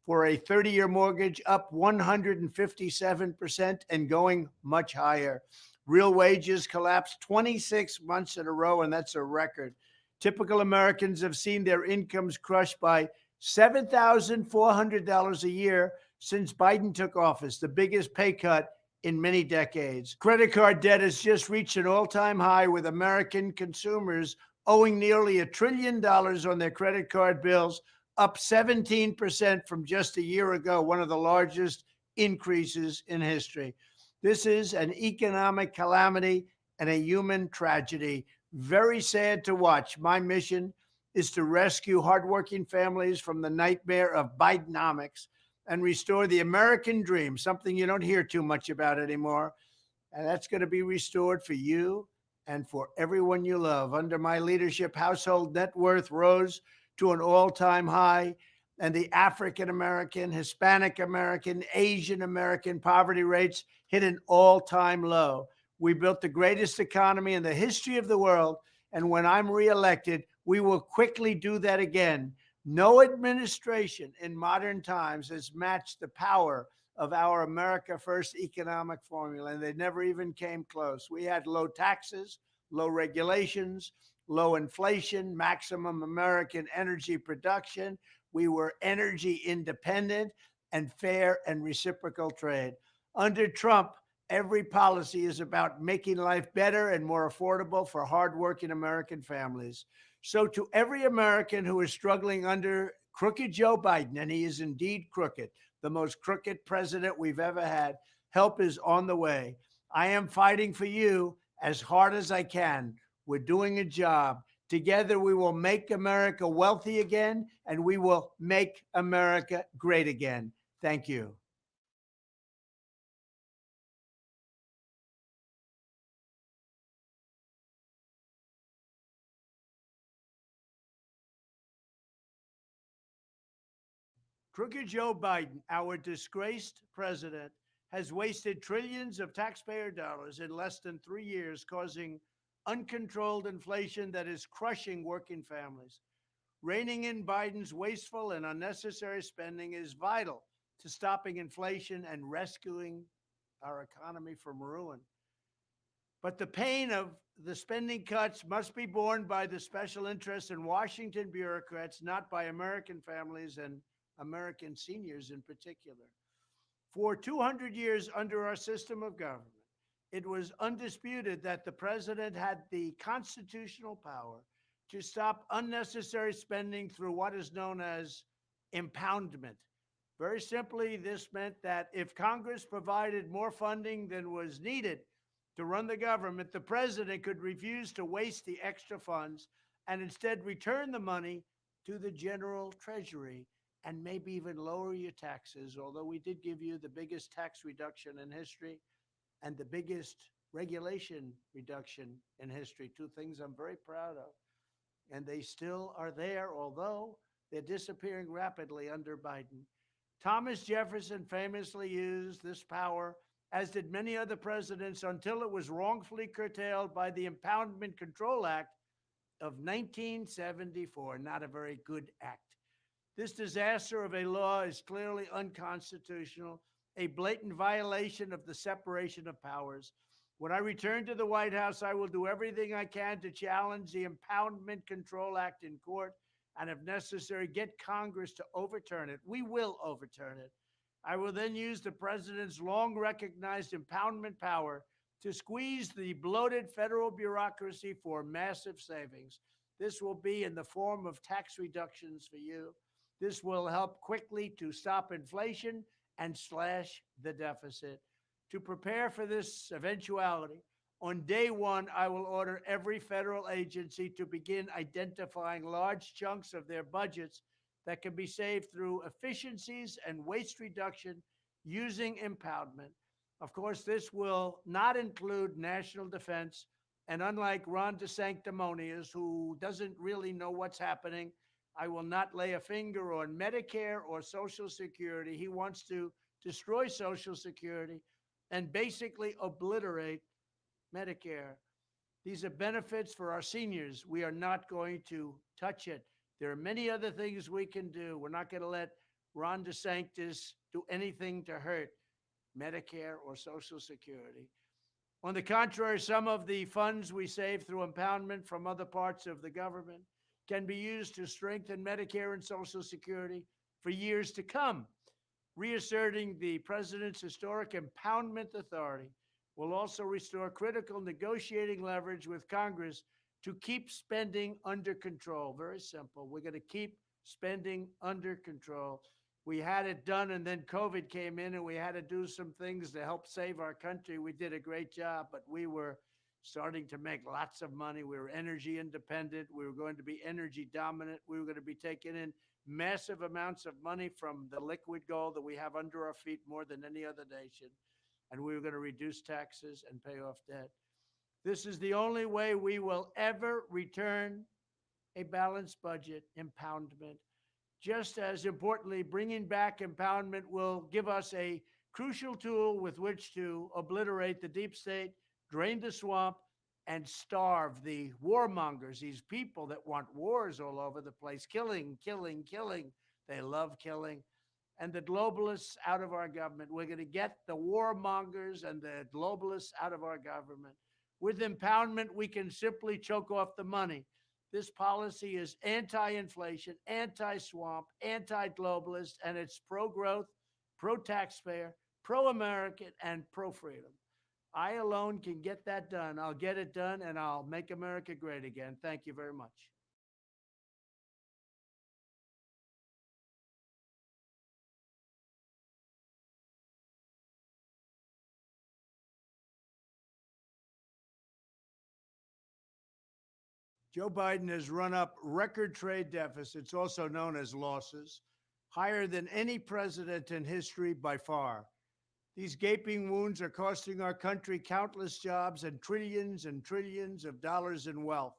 for a 30-year mortgage up 157% and going much higher. Real wages collapsed 26 months in a row, and that's a record. Typical Americans have seen their incomes crushed by $7,400 a year since Biden took office, the biggest pay cut in many decades. Credit card debt has just reached an all-time high, with American consumers owing nearly $1 trillion on their credit card bills, up 17% from just a year ago, one of the largest increases in history. This is an economic calamity and a human tragedy. Very sad to watch. My mission is to rescue hardworking families from the nightmare of Bidenomics and restore the American dream, something you don't hear too much about anymore. And that's going to be restored for you and for everyone you love. Under my leadership, household net worth rose to an all-time high, and the African American, Hispanic American, Asian American poverty rates hit an all-time low. We built the greatest economy in the history of the world, and when I'm reelected, we will quickly do that again. No administration in modern times has matched the power of our America First economic formula, and they never even came close. We had low taxes, low regulations, low inflation, maximum American energy production. We were energy independent, and fair and reciprocal trade. Under Trump, every policy is about making life better and more affordable for hardworking American families. So to every American who is struggling under crooked Joe Biden, and he is indeed crooked, the most crooked president we've ever had, help is on the way. I am fighting for you as hard as I can. We're doing a job. Together, we will make America wealthy again, and we will make America great again. Thank you. Crooked Joe Biden, our disgraced president, has wasted trillions of taxpayer dollars in less than 3 years, causing uncontrolled inflation that is crushing working families. Reining in Biden's wasteful and unnecessary spending is vital to stopping inflation and rescuing our economy from ruin. But the pain of the spending cuts must be borne by the special interests and Washington bureaucrats, not by American families and American seniors in particular. For 200 years under our system of government, it was undisputed that the president had the constitutional power to stop unnecessary spending through what is known as impoundment. Very simply, this meant that if Congress provided more funding than was needed to run the government, the president could refuse to waste the extra funds and instead return the money to the general treasury and maybe even lower your taxes, although we did give you the biggest tax reduction in history and the biggest regulation reduction in history, two things I'm very proud of. And they still are there, although they're disappearing rapidly under Biden. Thomas Jefferson famously used this power, as did many other presidents, until it was wrongfully curtailed by the Impoundment Control Act of 1974. Not a very good act. This disaster of a law is clearly unconstitutional, a blatant violation of the separation of powers. When I return to the White House, I will do everything I can to challenge the Impoundment Control Act in court and, if necessary, get Congress to overturn it. We will overturn it. I will then use the president's long-recognized impoundment power to squeeze the bloated federal bureaucracy for massive savings. This will be in the form of tax reductions for you. This will help quickly to stop inflation and slash the deficit. To prepare for this eventuality, on day one, I will order every federal agency to begin identifying large chunks of their budgets that can be saved through efficiencies and waste reduction using impoundment. Of course, this will not include national defense. And unlike Ron DeSanctimonious, who doesn't really know what's happening, I will not lay a finger on Medicare or Social Security. He wants to destroy Social Security and basically obliterate Medicare. These are benefits for our seniors. We are not going to touch it. There are many other things we can do. We're not going to let Ron DeSantis do anything to hurt Medicare or Social Security. On the contrary, some of the funds we save through impoundment from other parts of the government can be used to strengthen Medicare and Social Security for years to come. Reasserting the president's historic impoundment authority will also restore critical negotiating leverage with Congress to keep spending under control. Very simple. We're going to keep spending under control. We had it done, and then COVID came in, and we had to do some things to help save our country. We did a great job, but we were starting to make lots of money. We were energy independent. We were going to be energy dominant. We were going to be taking in massive amounts of money from the liquid gold that we have under our feet more than any other nation. And we were going to reduce taxes and pay off debt. This is the only way we will ever return a balanced budget. Impoundment. Just as importantly, bringing back impoundment will give us a crucial tool with which to obliterate the deep state, drain the swamp, and starve the warmongers, these people that want wars all over the place, killing, killing, killing. They love killing. And the globalists out of our government. We're going to get the warmongers and the globalists out of our government. With impoundment, we can simply choke off the money. This policy is anti-inflation, anti-swamp, anti-globalist, and it's pro-growth, pro-taxpayer, pro-American, and pro-freedom. I alone can get that done. I'll get it done, and I'll make America great again. Thank you very much. Joe Biden has run up record trade deficits, also known as losses, higher than any president in history by far. These gaping wounds are costing our country countless jobs and trillions of dollars in wealth.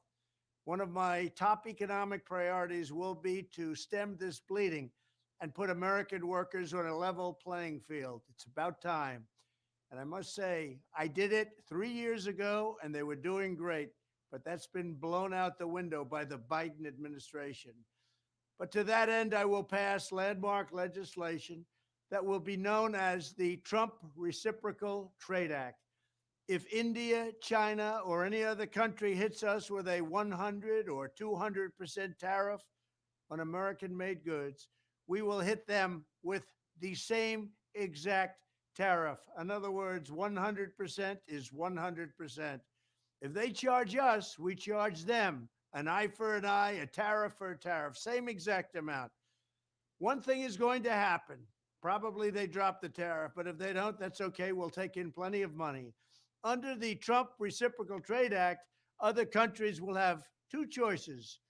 One of my top economic priorities will be to stem this bleeding and put American workers on a level playing field. It's about time. And I must say, I did it 3 years ago, and they were doing great. But that's been blown out the window by the Biden administration. But to that end, I will pass landmark legislation that will be known as the Trump Reciprocal Trade Act. If India, China, or any other country hits us with a 100 or 200% tariff on American-made goods, we will hit them with the same exact tariff. In other words, 100% is 100%. If they charge us, we charge them. An eye for an eye, a tariff for a tariff, same exact amount. One thing is going to happen. Probably they drop the tariff, but if they don't, that's okay. We'll take in plenty of money. Under the Trump Reciprocal Trade Act, other countries will have two choices.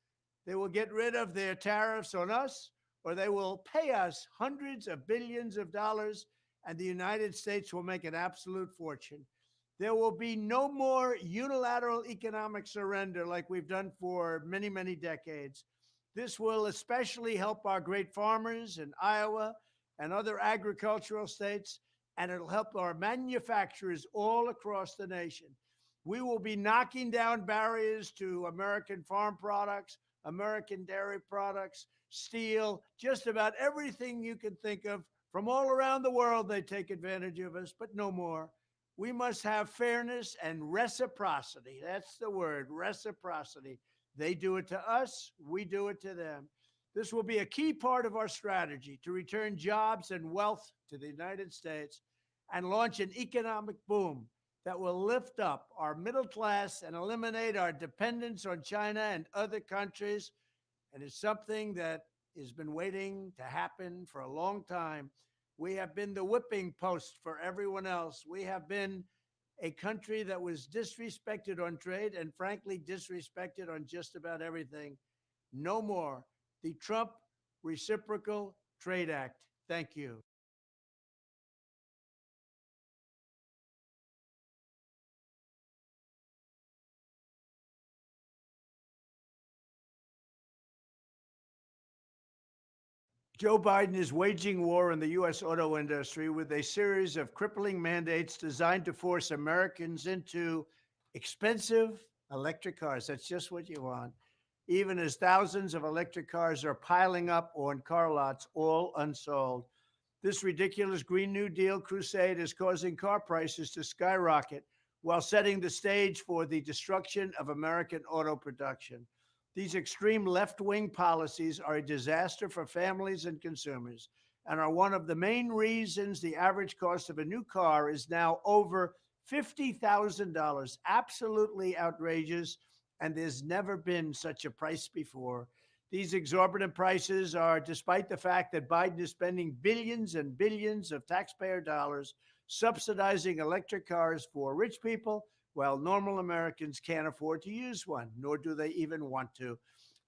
They will get rid of their tariffs on us, or they will pay us hundreds of billions of dollars, and the United States will make an absolute fortune. There will be no more unilateral economic surrender like we've done for many, many decades. This will especially help our great farmers in Iowa and other agricultural states, and it'll help our manufacturers all across the nation. We will be knocking down barriers to American farm products, American dairy products, steel, just about everything you can think of. From all around the world, they take advantage of us, but no more. We must have fairness and reciprocity. That's the word, reciprocity. They do it to us, we do it to them. This will be a key part of our strategy to return jobs and wealth to the United States and launch an economic boom that will lift up our middle class and eliminate our dependence on China and other countries. And it's something that has been waiting to happen for a long time. We have been the whipping post for everyone else. We have been a country that was disrespected on trade and frankly disrespected on just about everything. No more. The Trump Reciprocal Trade Act. Thank you. Joe Biden is waging war on the U.S. auto industry with a series of crippling mandates designed to force Americans into expensive, Electric cars, that's just what you want. Even as thousands of electric cars are piling up on car lots, all unsold. This ridiculous Green New Deal crusade is causing car prices to skyrocket while setting the stage for the destruction of American auto production. These extreme left-wing policies are a disaster for families and consumers and are one of the main reasons the average cost of a new car is now over $50,000. Absolutely outrageous, and there's never been such a price before. These exorbitant prices are despite the fact that Biden is spending billions and billions of taxpayer dollars subsidizing electric cars for rich people, while normal Americans can't afford to use one, nor do they even want to.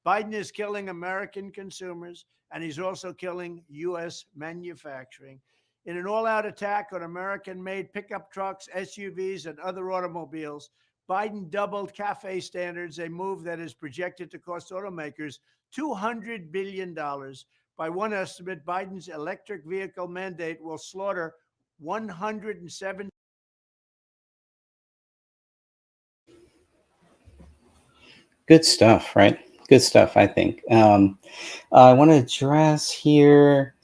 Biden is killing American consumers, and he's also killing U.S. manufacturing. In an all-out attack on American-made pickup trucks, SUVs, and other automobiles, Biden doubled CAFE standards, a move that is projected to cost automakers $200 billion. By one estimate, Biden's electric vehicle mandate will slaughter 107. Good stuff, right? Good stuff, I think. I want to address here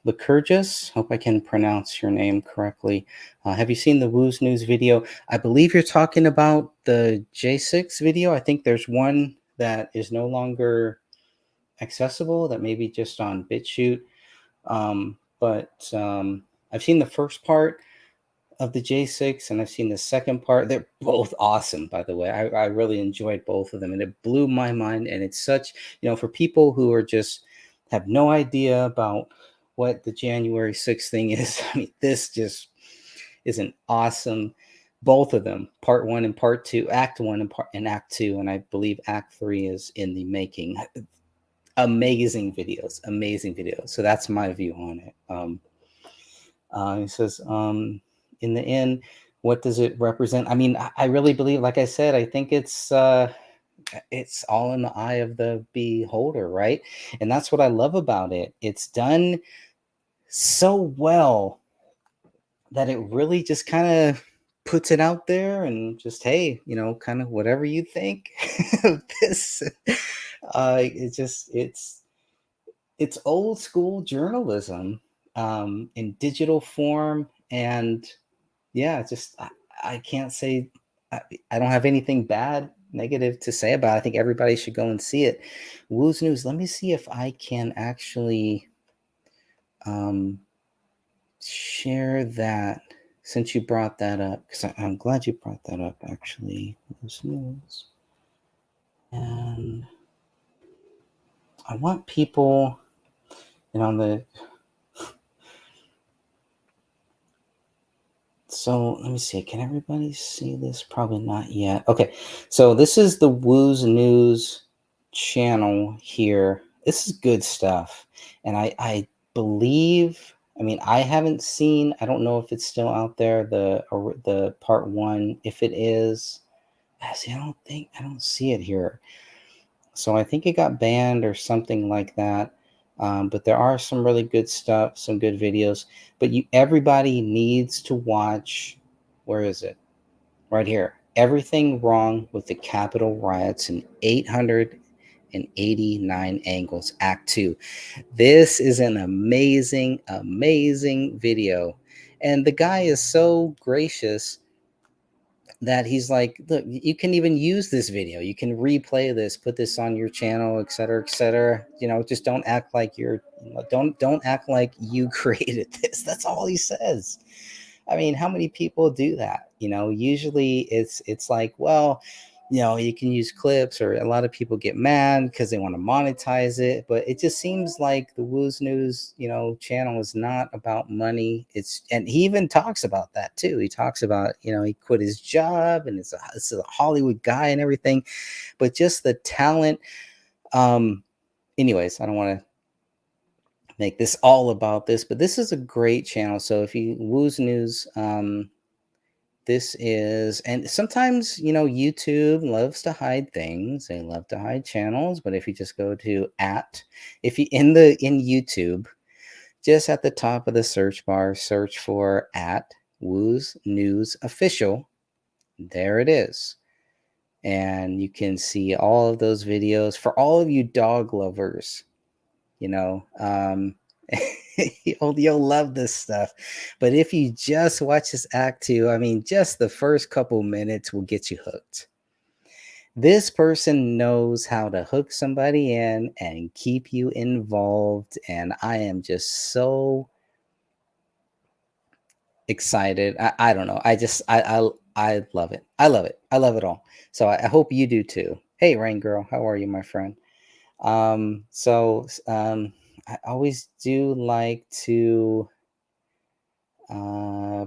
Lycurgus. Hope I can pronounce your name correctly. Have you seen the Woo's News video? I believe you're talking about the J6 video. I think there's one that is no longer accessible, that may be just on BitChute. But I've seen the first part of the J6 and I've seen the second part. They're both awesome, by the way. I really enjoyed both of them, and it blew my mind. And it's such, for people who are just have no idea about what the January 6th thing is. I mean, this just is an awesome, both of them, part 1 and part 2, act 1 and act 2. And I believe act 3 is in the making. Amazing videos. So that's my view on it. He says, in the end, what does it represent? I mean, I really believe, like I said, I think it's all in the eye of the beholder, right? And that's what I love about it. It's done so well that it really just kind of puts it out there and just, hey, kind of whatever you think of this. It's old school journalism in digital form. And yeah, I can't say, I don't have anything negative to say about it. I think everybody should go and see it. Woo's News. Let me see if I can actually share that, since you brought that up, because I'm glad you brought that up, actually. Woo's News. And I want people, so let me see. Can everybody see this? Probably not yet. Okay. So this is the Woo's News channel here. This is good stuff. And I believe, I haven't seen, I don't know if it's still out there, the part 1. If it is, I don't see it here. So I think it got banned or something like that. But there are some really good stuff, some good videos. But everybody needs to watch. Where is it? Right here. Everything Wrong with the Capitol Riots in 889 Angles, Act 2. This is an amazing, amazing video. And the guy is so gracious that he's like, look, you can even use this video. You can replay this, put this on your channel, et cetera, et cetera. Just don't act like don't act like you created this. That's all he says. I mean, how many people do that? Usually it's like, well, you can use clips, or a lot of people get mad because they want to monetize it. But it just seems like the Woo's News, channel is not about money. And he even talks about that too. He talks about, he quit his job and it's a Hollywood guy and everything, but just the talent. Anyways, I don't want to make this all about this, but this is a great channel. So if you Woo's News, this is, and sometimes, YouTube loves to hide things. They love to hide channels. But if you just go to in YouTube, just at the top of the search bar, search for @Woo's News Official. There it is. And you can see all of those videos for all of you dog lovers. You know, you'll love this stuff. But if you just watch this act 2, I mean, just the first couple minutes will get you hooked. This person knows how to hook somebody in and keep you involved. And I am just so excited. I don't know. I love it. I love it. I love it all. So I hope you do too. Hey, Rain Girl, how are you, my friend? I always do like to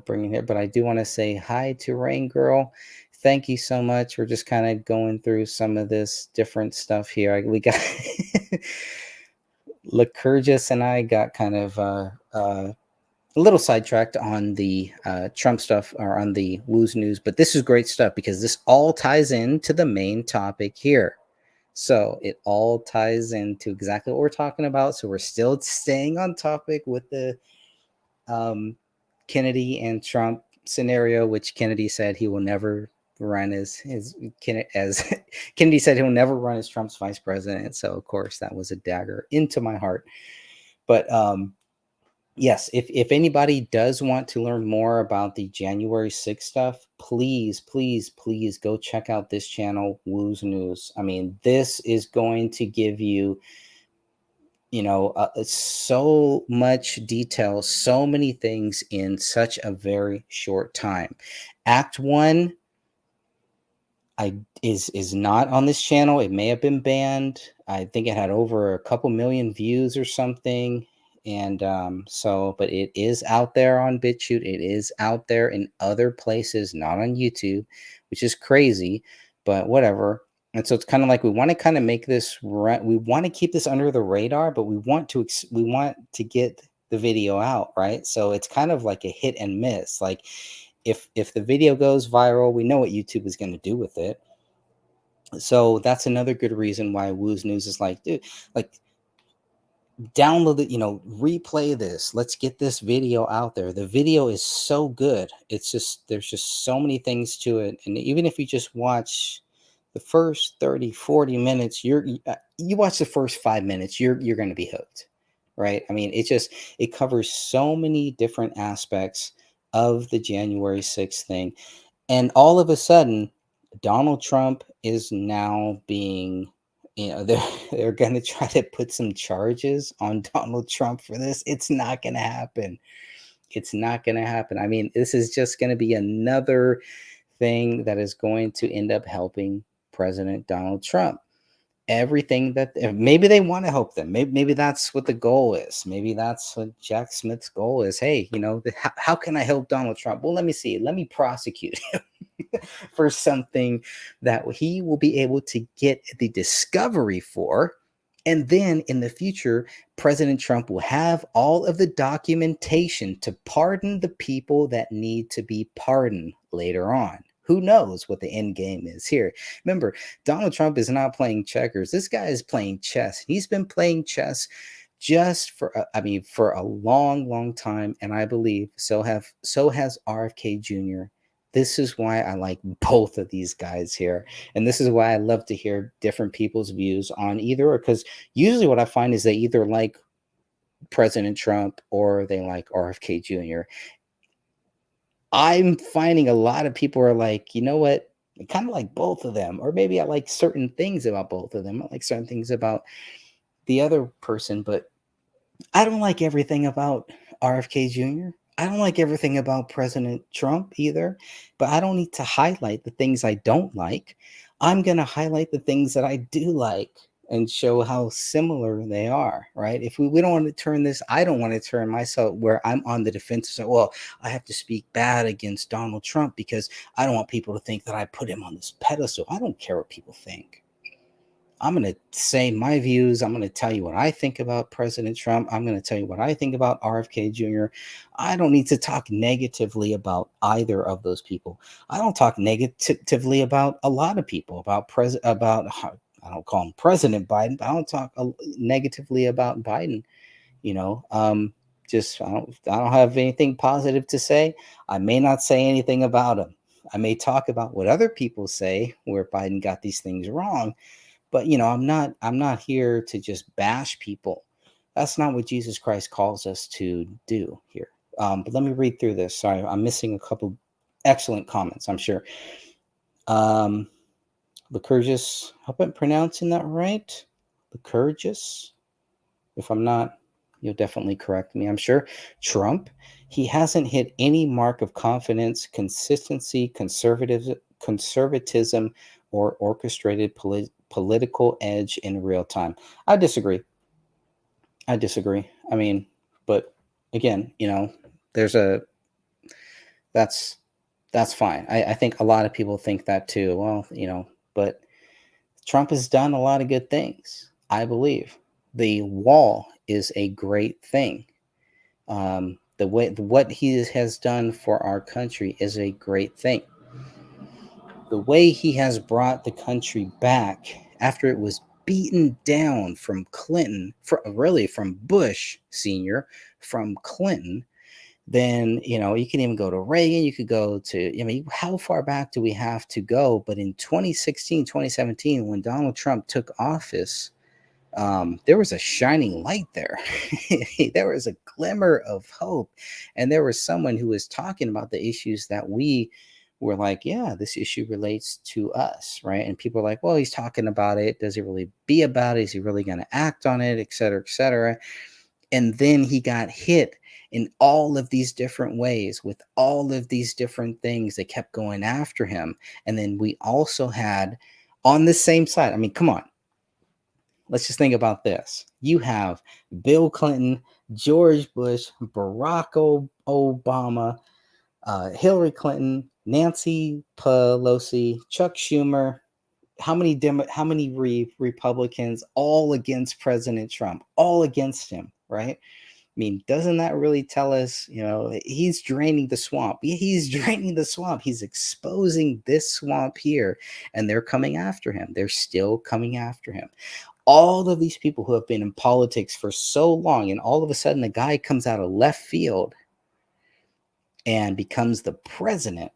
bring in here, but I do want to say hi to Rain Girl. Thank you so much. We're just kind of going through some of this different stuff here. We got Lycurgus and I got kind of a little sidetracked on the Trump stuff or on the Woo's News, but this is great stuff because this all ties into the main topic here. So it all ties into exactly what we're talking about. So we're still staying on topic with the Kennedy and Trump scenario, which Kennedy said he will never run as Kennedy said he'll never run as Trump's vice president. So of course that was a dagger into my heart. But yes, if anybody does want to learn more about the January 6th stuff, please go check out this channel, Woo's News. I mean, this is going to give you, so much detail, so many things in such a very short time. Act 1 is not on this channel. It may have been banned. I think it had over a couple million views or something. And but it is out there on BitChute. It is out there in other places, not on YouTube, which is crazy, but whatever. And so it's kind of like we want to kind of make this we want to keep this under the radar, but we want to get the video out, right? So it's kind of like a hit and miss. Like if the video goes viral, we know what YouTube is going to do with it. So that's another good reason why Woo's News is like, dude, like, download it, replay this. Let's get this video out there. The video is so good. It's just, there's just so many things to it. And even if you just watch the first 30, 40 minutes, you watch the first 5 minutes, you're going to be hooked, right? I mean, it covers so many different aspects of the January 6th thing. And all of a sudden, Donald Trump is now being, they're going to try to put some charges on Donald Trump for this. It's not going to happen. It's not going to happen. I mean, this is just going to be another thing that is going to end up helping President Donald Trump. Everything that maybe they want to help them. Maybe that's what the goal is. Maybe that's what Jack Smith's goal is. Hey, how can I help Donald Trump? Well, let me see. Let me prosecute him for something that he will be able to get the discovery for. And then in the future, President Trump will have all of the documentation to pardon the people that need to be pardoned later on. Who knows what the end game is here? Remember, Donald Trump is not playing checkers. This guy is playing chess. He's been playing chess just for a long, long time. And I believe so has RFK Jr. This is why I like both of these guys here. And this is why I love to hear different people's views on either, because usually what I find is they either like President Trump or they like RFK Jr. I'm finding a lot of people are like, you know what? I kind of like both of them. Or maybe I like certain things about both of them. I like certain things about the other person, but I don't like everything about RFK Jr. I don't like everything about President Trump either, but I don't need to highlight the things I don't like. I'm going to highlight the things that I do like and show how similar they are, right? If we don't want to turn this, I don't want to turn myself where I'm on the defensive side. Well, I have to speak bad against Donald Trump because I don't want people to think that I put him on this pedestal. I don't care what people think. I'm going to say my views. I'm going to tell you what I think about President Trump. I'm going to tell you what I think about RFK Jr. I don't need to talk negatively about either of those people. I don't talk negatively about a lot of people, I don't call him President Biden, but I don't talk negatively about Biden. I don't have anything positive to say. I may not say anything about him. I may talk about what other people say where Biden got these things wrong, but I'm not here to just bash people. That's not what Jesus Christ calls us to do here. But let me read through this. Sorry, I'm missing a couple excellent comments, I'm sure. Lycurgus, hope I'm pronouncing that right. Lycurgus. If I'm not, you'll definitely correct me, I'm sure. Trump, he hasn't hit any mark of confidence, consistency, conservatism, or orchestrated political edge in real time. I disagree. I mean, but again, that's fine. I think a lot of people think that too. Well, but Trump has done a lot of good things, I believe. The wall is a great thing. What he has done for our country is a great thing. The way he has brought the country back after it was beaten down from Clinton, from Bush Sr., from Clinton, then, you can even go to Reagan. You could go to, how far back do we have to go? But in 2016, 2017, when Donald Trump took office, there was a shining light there. There was a glimmer of hope. And there was someone who was talking about the issues that we were like, yeah, this issue relates to us, right? And people are like, well, he's talking about it. Does he really be about it? Is he really going to act on it, et cetera, et cetera? And then he got hit in all of these different ways with all of these different things that kept going after him. And then we also had on the same side, come on. Let's just think about this. You have Bill Clinton, George Bush, Barack Obama, Hillary Clinton, Nancy Pelosi, Chuck Schumer. How many Republicans all against President Trump, all against him, right? Doesn't that really tell us, he's draining the swamp. He's draining the swamp. He's exposing this swamp here, and they're coming after him. They're still coming after him. All of these people who have been in politics for so long, and all of a sudden the guy comes out of left field and becomes the president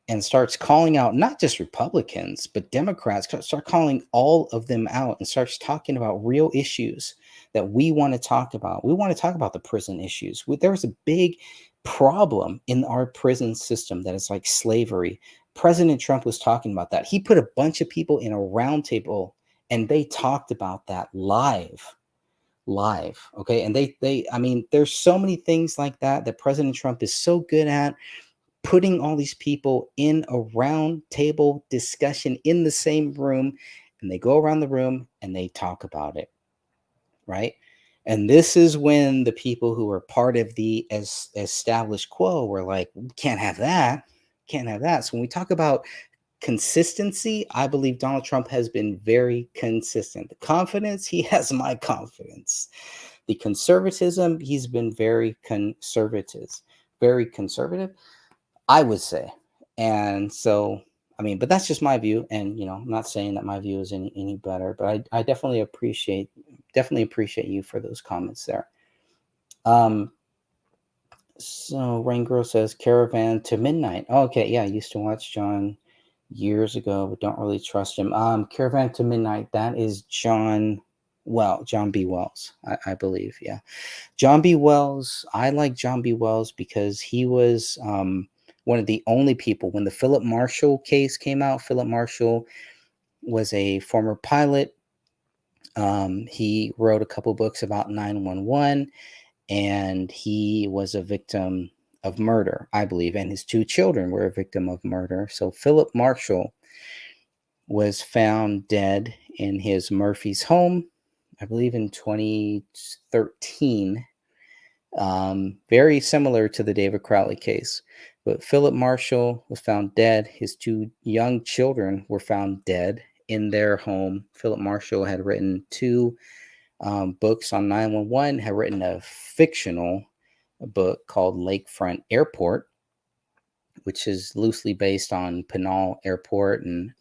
and starts calling out not just Republicans, but Democrats, start calling all of them out and starts talking about real issues that we want to talk about. We want to talk about the prison issues. There was a big problem in our prison system that is like slavery. President Trump was talking about that. He put a bunch of people in a round table and they talked about that live. Okay. And there's so many things like that President Trump is so good at, putting all these people in a round table discussion in the same room, and they go around the room and they talk about it. Right. And this is when the people who are part of the established quo were like, we can't have that. Can't have that. So when we talk about consistency, I believe Donald Trump has been very consistent. The confidence, he has my confidence. The conservatism, he's been very conservative, I would say. And so, but that's just my view. And, I'm not saying that my view is any better, but I definitely appreciate you for those comments there. So Rain Girl says Caravan to Midnight. Oh, okay. Yeah. I used to watch John years ago, but don't really trust him. Caravan to Midnight. That is John B. Wells, I believe. Yeah. John B. Wells. I like John B. Wells because he was, one of the only people when the Philip Marshall case came out. Philip Marshall was a former pilot. He wrote a couple books about 911, and he was a victim of murder, I believe, and his two children were a victim of murder. So Philip Marshall was found dead in his Murphy's home, I believe in 2013. Very similar to the David Crowley case. But Philip Marshall was found dead. His two young children were found dead in their home. Philip Marshall had written two books on 911, had written a fictional book called Lakefront Airport, which is loosely based on Pinal Airport and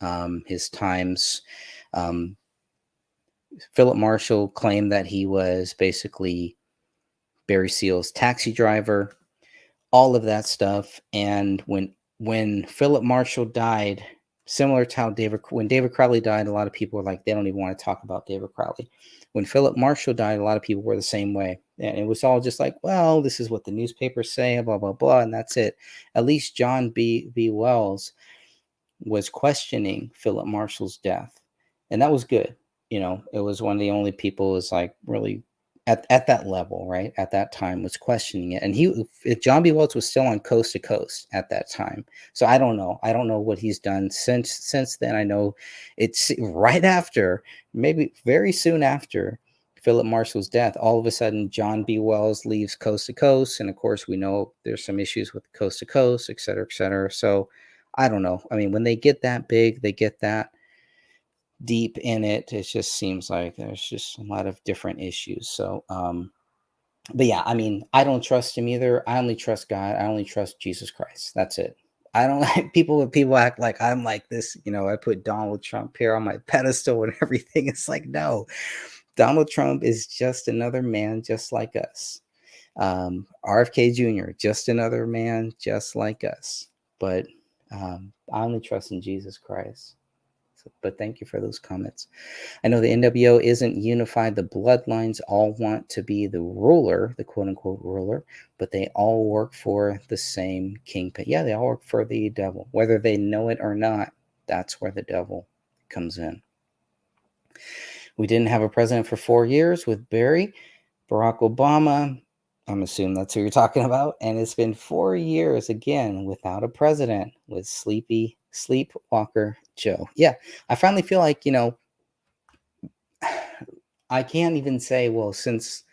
his times. Philip Marshall claimed that he was basically Barry Seal's taxi driver, all of that stuff. And when when Philip Marshall died, similar to how when David Crowley died, a lot of people were like, they don't even want to talk about David Crowley. When Philip Marshall died, a lot of people were the same way. And it was all just like, well, this is what the newspapers say, blah, blah, blah. And that's it. At least John B. Wells was questioning Philip Marshall's death. And that was good. You know, it was one of the only people who was like really at that level, right? At that time was questioning it. And John B. Wells was still on Coast to Coast at that time. So I don't know. I don't know what he's done since then. I know it's right after, maybe very soon after Philip Marshall's death, all of a sudden John B. Wells leaves Coast to Coast. And of course, we know there's some issues with Coast to Coast, et cetera, et cetera. So I don't know. I mean, when they get that big, they get that deep in it, it just seems like there's just a lot of different issues. So but yeah, I mean, I don't trust him either. I only trust God. I only trust Jesus Christ. That's it. I don't like people act like I'm like this, you know, I put Donald Trump here on my pedestal and everything. It's like, no, Donald Trump is just another man just like us. RFK Jr., just another man just like us. But I only trust in Jesus Christ. But thank you for those comments. I know the NWO isn't unified. The bloodlines all want to be the ruler, the quote unquote ruler, but they all work for the same kingpin. Yeah, they all work for the devil. Whether they know it or not, that's where the devil comes in. We didn't have a president for 4 years with Barry. Barack Obama, I'm assuming that's who you're talking about. And it's been 4 years again without a president with Sleepwalker Joe. Yeah, I finally feel like, you know, I can't even say, well, since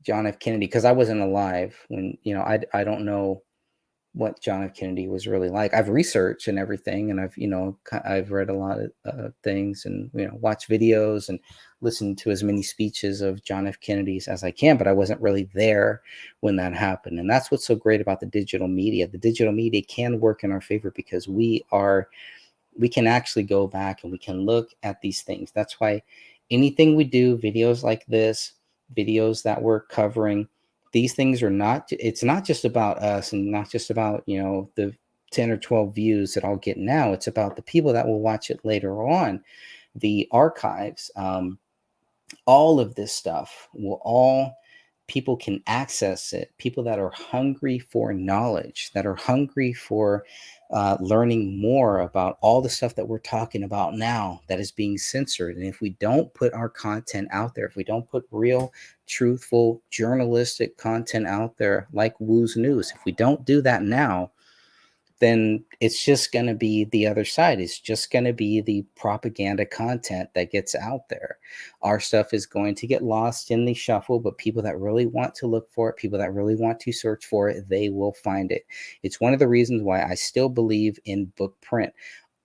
John F. Kennedy, because I wasn't alive when, you know, I don't know what John F. Kennedy was really like. I've researched and everything, and I've read a lot of things and, you know, watched videos and listened to as many speeches of John F. Kennedy's as I can, but I wasn't really there when that happened. And that's what's so great about the digital media. The digital media can work in our favor because we can actually go back and we can look at these things. That's why anything we do, videos like this, videos that we're covering, these things are not, it's not just about us and not just about, you know, the 10 or 12 views that I'll get now. It's about the people that will watch it later on, the archives, all of this stuff people can access it. People that are hungry for knowledge, that are hungry for learning more about all the stuff that we're talking about now that is being censored. And if we don't put our content out there, if we don't put real, truthful, journalistic content out there like Woo's News, if we don't do that now, then it's just going to be the other side. It's just going to be the propaganda content that gets out there. Our stuff is going to get lost in the shuffle, but people that really want to look for it, people that really want to search for it, they will find it. It's one of the reasons why I still believe in book print,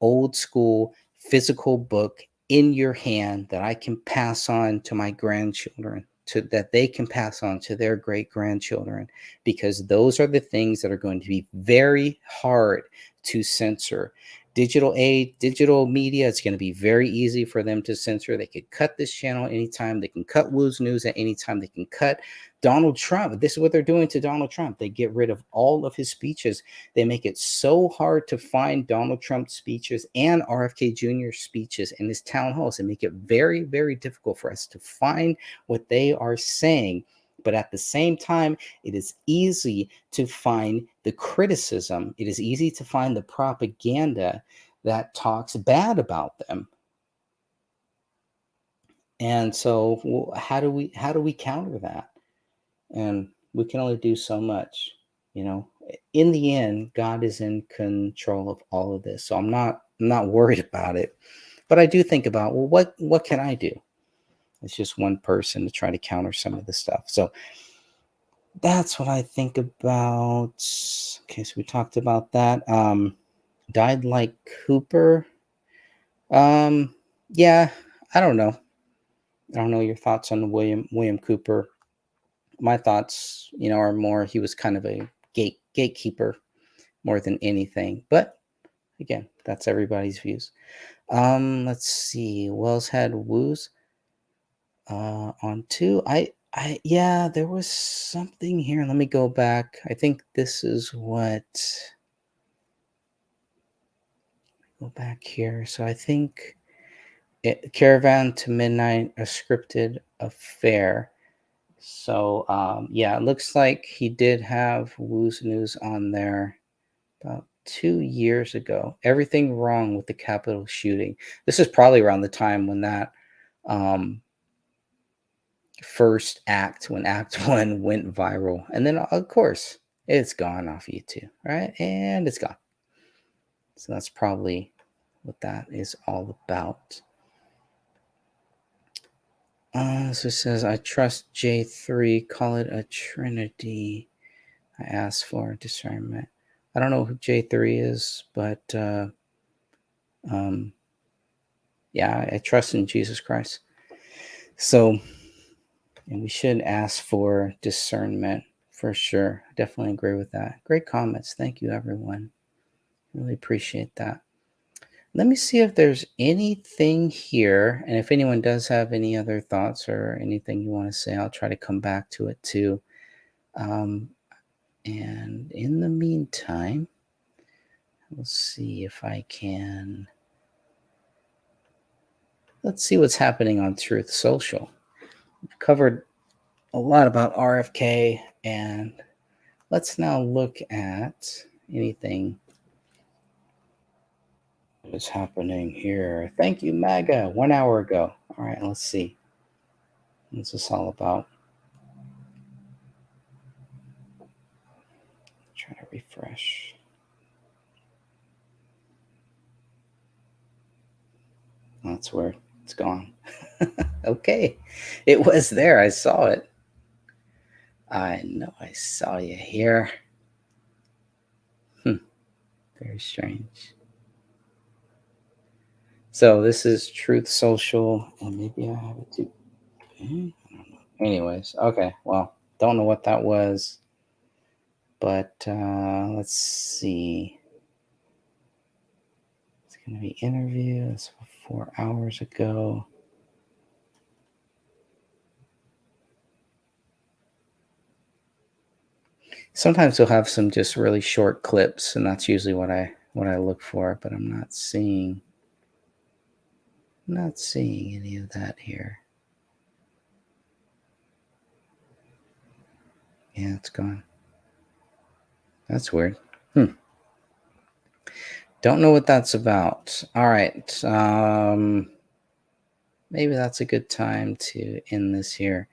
old school, physical book in your hand that I can pass on to my grandchildren, that they can pass on to their great grandchildren, because those are the things that are going to be very hard to censor. Digital media, it's going to be very easy for them to censor. They could cut this channel anytime. They can cut Woo's News at any time. They can cut Donald Trump. This is what they're doing to Donald Trump. They get rid of all of his speeches. They make it so hard to find Donald Trump's speeches and RFK Jr.'s speeches in his town halls. They make it very, very difficult for us to find what they are saying. But at the same time, it is easy to find the criticism. It is easy to find the propaganda that talks bad about them. And so how do we counter that? And we can only do so much. You know, in the end, God is in control of all of this. So I'm not worried about it. But I do think about, well, what can I do? It's just one person to try to counter some of this stuff. So that's what I think about. Okay, so we talked about that. Died like Cooper. Yeah, I don't know. I don't know your thoughts on William Cooper. My thoughts, you know, are more he was kind of a gatekeeper more than anything. But again, that's everybody's views. Let's see. Wells had Woo's on 2. Yeah, there was something here. Let me go back. I think this is what Go back here. So I think Caravan to Midnight, a scripted affair. So yeah, it looks like he did have Woo's News on there about 2 years ago. Everything wrong with the Capitol shooting. This is probably around the time when that first act, when Act One went viral. And then, of course, it's gone off YouTube, right? And it's gone. So that's probably what that is all about. So it says, I trust J3, call it a trinity. I ask for discernment. I don't know who J3 is, but yeah, I trust in Jesus Christ. So, and we should ask for discernment for sure. Definitely agree with that. Great comments. Thank you, everyone. Really appreciate that. Let me see if there's anything here. And if anyone does have any other thoughts or anything you want to say, I'll try to come back to it too. And in the meantime, we'll see if I can. Let's see what's happening on Truth Social. We've covered a lot about RFK, and let's now look at anything that's happening here. Thank you, MAGA, 1 hour ago. All right, let's see. What's this all about? Try to refresh. That's weird. It's gone. Okay. It was there. I saw it. I know I saw you here. Very strange. So this is Truth Social, and maybe I have it too. I don't know. Anyways, okay. Well, don't know what that was, but let's see. It's going to be interview. That's 4 hours ago. Sometimes they'll have some just really short clips, and that's usually what I look for, but I'm not seeing any of that here. Yeah, it's gone. That's weird. Don't know what that's about. All right. Maybe that's a good time to end this here.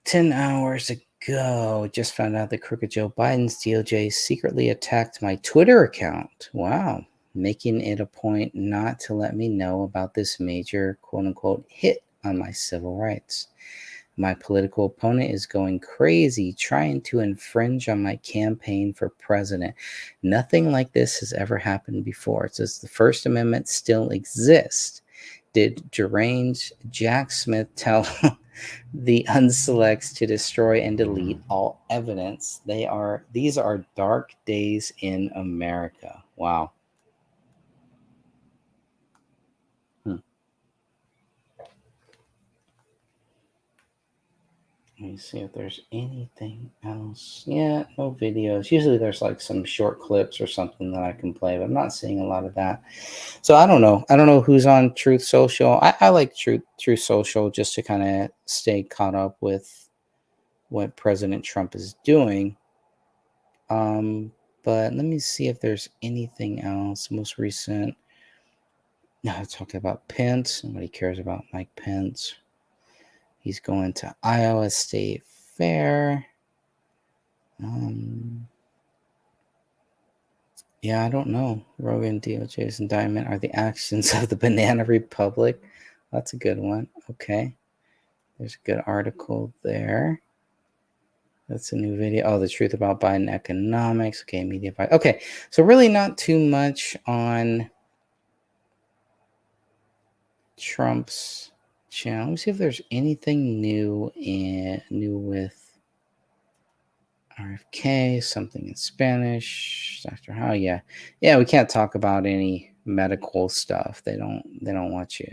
10 hours ago, just found out that crooked Joe Biden's DOJ secretly attacked my Twitter account. Wow. Making it a point not to let me know about this major quote-unquote hit on my civil rights. My political opponent is going crazy trying to infringe on my campaign for president. Nothing like this has ever happened before. It says the First Amendment still exists. Did deranged Jack Smith tell the unselects to destroy and delete all evidence? These are dark days in America. Wow. Let me see if there's anything else. Yeah, no videos. Usually there's like some short clips or something that I can play, but I'm not seeing a lot of that. So I don't know. I don't know who's on Truth Social. I like Truth Social just to kind of stay caught up with what President Trump is doing. But let me see if there's anything else. Most recent. No, talking about Pence. Nobody cares about Mike Pence. He's going to Iowa State Fair. Yeah, I don't know. Rogan DOJ's indictment are the actions of the Banana Republic. That's a good one. Okay. There's a good article there. That's a new video. Oh, the truth about Biden economics. Okay, media. Okay, so really not too much on Trump's channel. Let me see if there's anything new with RFK, something in Spanish. Dr. Howe, yeah, we can't talk about any medical stuff. They don't want you.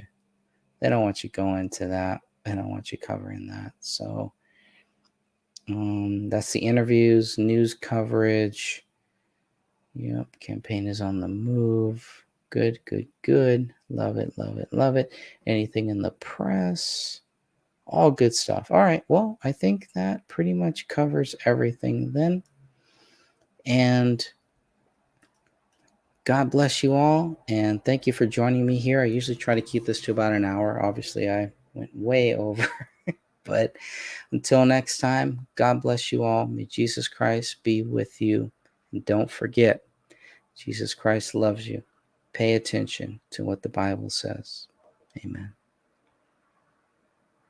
They don't want you going to that. They don't want you covering that. So that's the interviews, news coverage. Yep, campaign is on the move. Good, good, good. Love it, love it, love it. Anything in the press? All good stuff. All right, well, I think that pretty much covers everything then. And God bless you all, and thank you for joining me here. I usually try to keep this to about an hour. Obviously, I went way over. But until next time, God bless you all. May Jesus Christ be with you. And don't forget, Jesus Christ loves you. Pay attention to what the Bible says. Amen.